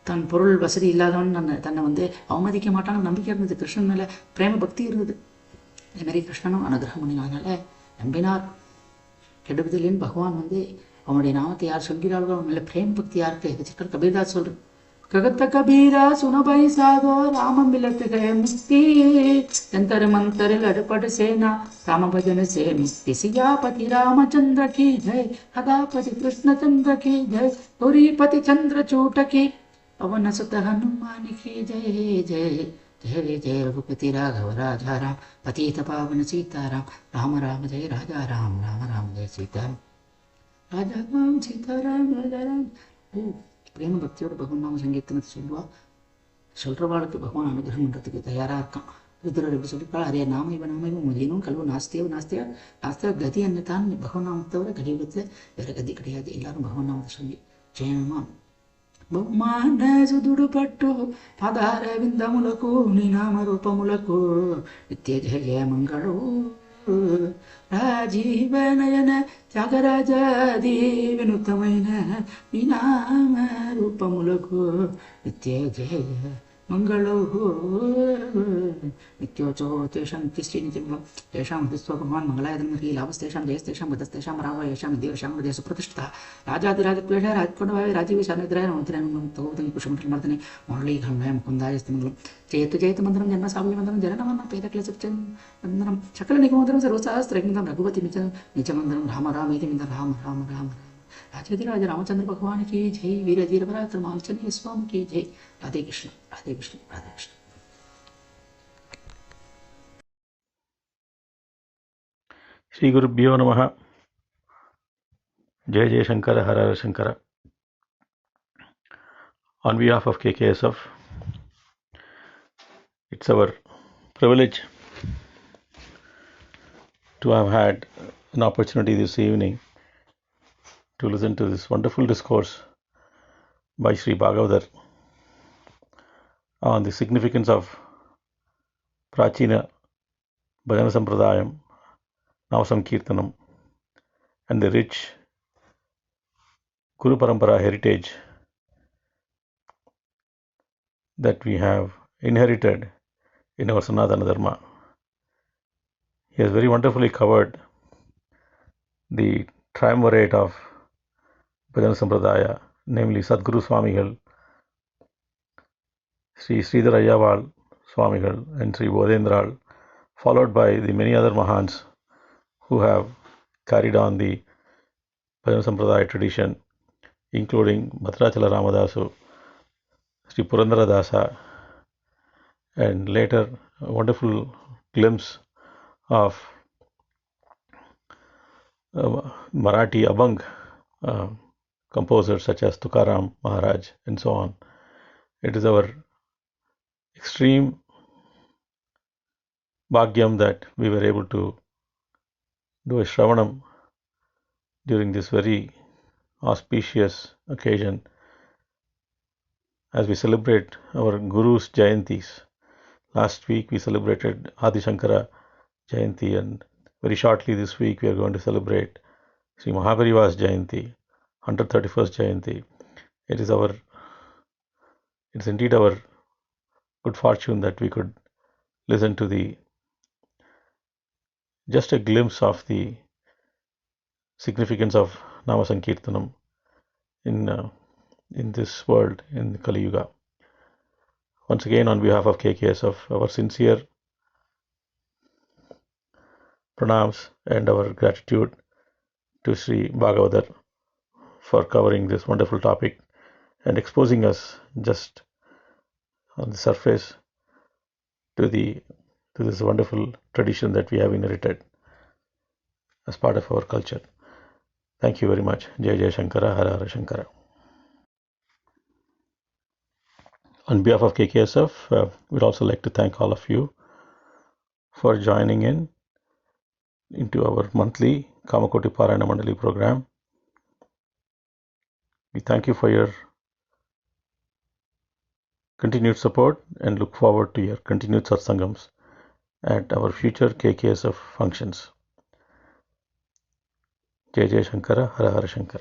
தன் பொருள் வசதி இல்லாதவன் தன்னை அவமதிக்க மாட்டான்னு நம்பிக்கை இருந்தது. கிருஷ்ணன் மேலே பிரேம பக்தி இருந்தது. அதேமாதிரி கிருஷ்ணனும் அனுகிரகம் பண்ணினால நம்பினார். கெடுபதிலின் பகவான் அவனுடைய நாமத்தை யார் சொல்கிறார்களோ அவன் நல்ல பிரேம பக்தி யாருக்கு சிக்கல் கபீர்தாஸ் சொல்றேன். ககத்த கபீரா சுனபை சாதோ ராமம் விலத்துக முக்தி ஜந்தர் மந்தரில் அடுபடு சேனா ராம பஜன சே முக்தி. சியாபதி ராமச்சந்திர கி ஜெய், கதாபதி கிருஷ்ணச்சந்திர கி ஜெய், புரிபதி சந்திரச்சூட கி, பவன சுத ஹனுமான் கி ஜெய் ஜெய். जय जय रघुपति राघव राजा राम, पतित पावन सीताराम, राम राम जय राजा राम, राम राम जय सीताराम, राजा राम सीताराम राजा राम. பிரேம பக்தியோட பகவான் நாம சங்கீர்த்தனத்தை சொல்றவாளுக்கு பகவான் அனுகிரகம் பண்றதுக்கு தயாரா இருக்கான். ருத்ரர் எப்படி சொல்லிருக்காள், அரே நாமைவ முதியனும் கல்வ நாஸ்தேவ கதி அன்னதான். பகவான் நாமத்தை தவிர கலியுகத்துல வேற கதி கிடையாது. எல்லாரும் பகவான் நாமத்தை சொல்லி ஜெயமா బహుమాన సుదుడు పట్టు పదార విందములకు నీ నామ రూపములకు నిత్య జయ మంగళు. రాజీవ నయన త్యాగరాజాది వినూతమైన నీ నామ రూపములకు నిత్య జయ మంగళు. నిత్యోచో తేషాం తిష్ఠి నిత్యం తేషాం హృదిస్వ భగవాన్ మంగళాయధర్మీ లాభస్తేషాం జయస్తేషాం గతస్తేషాం రావయేషాం దేవశాం హృదయ సుప్రతిష్ఠిత. రాజాదిరాజక్లేశ రాజకొండవాయ రాజీవిశానుద్రాయ మంత్రం కుషమంత్రమర్దనే మురళీఘండాయ ముకుందాయస్తమంగళం. జయతు జయతు మంత్రం జన్మ సామ్యమంత్రం జననమన్న పేదక్లేశం సకల నిగమంత్రం సర్వశాస్త్రజ్ఞం రఘుపతి నిజమంత్రం రామ రామేతి మింద రామ రామ రామ. राजाधिराज रामचंद्र भगवान की जय, वीर धीर पराक्रम आंजनेय स्वामी की जय. राधे कृष्ण राधे कृष्ण राधे कृष्ण.
श्री गुरुभ्यो नमः. जय जय शंकर, हर हर Shankar. On behalf of KKSF, it's our privilege to have had an opportunity this evening to listen to this wonderful discourse by Sri Bhagavatar on the significance of Prachina Bhajana Sampradayam, Nama Sankirtanam, and the rich Guru Parampara heritage that we have inherited in our Sanatana Dharma. He has very wonderfully covered the triumvirate of Bhajan Sampradaya, namely Sadguru Swamigal, Sri Sridhar Ayyawal Swamigal, and Sri Bodhendral, followed by the many other Mahans who have carried on the Bhajan Sampradaya tradition, including Bhadrachala Ramadasu, Sri Purandara Dasa, and later a wonderful glimpse of Marathi Abhang composers such as Tukaram Maharaj and so on. It is our extreme bhagyam that we were able to do a Shravanam during this very auspicious occasion as we celebrate our Guru's Jayantis. Last week we celebrated Adi Shankara Jayanti, and very shortly this week we are going to celebrate Sri Mahaparivas Jayanti, 131st Jayanti. It is indeed our good fortune that we could listen to just a glimpse of the significance of Nama Sankirtanam in this world, in Kali Yuga. Once again, on behalf of KKSF, our sincere pranams and our gratitude to Sri Bhagavatar for covering this wonderful topic and exposing us just on the surface to this wonderful tradition that we have inherited as part of our culture. Thank you very much. Jai Jai Shankara, Hara Hara Shankara. On behalf of KKSF, we'd also like to thank all of you for joining into our monthly Kamakoti Parayana Mandali program. We thank you for your continued support and look forward to your continued satsangams at our future KKSF functions. Jai Jai Shankara, Hara Hara Shankara.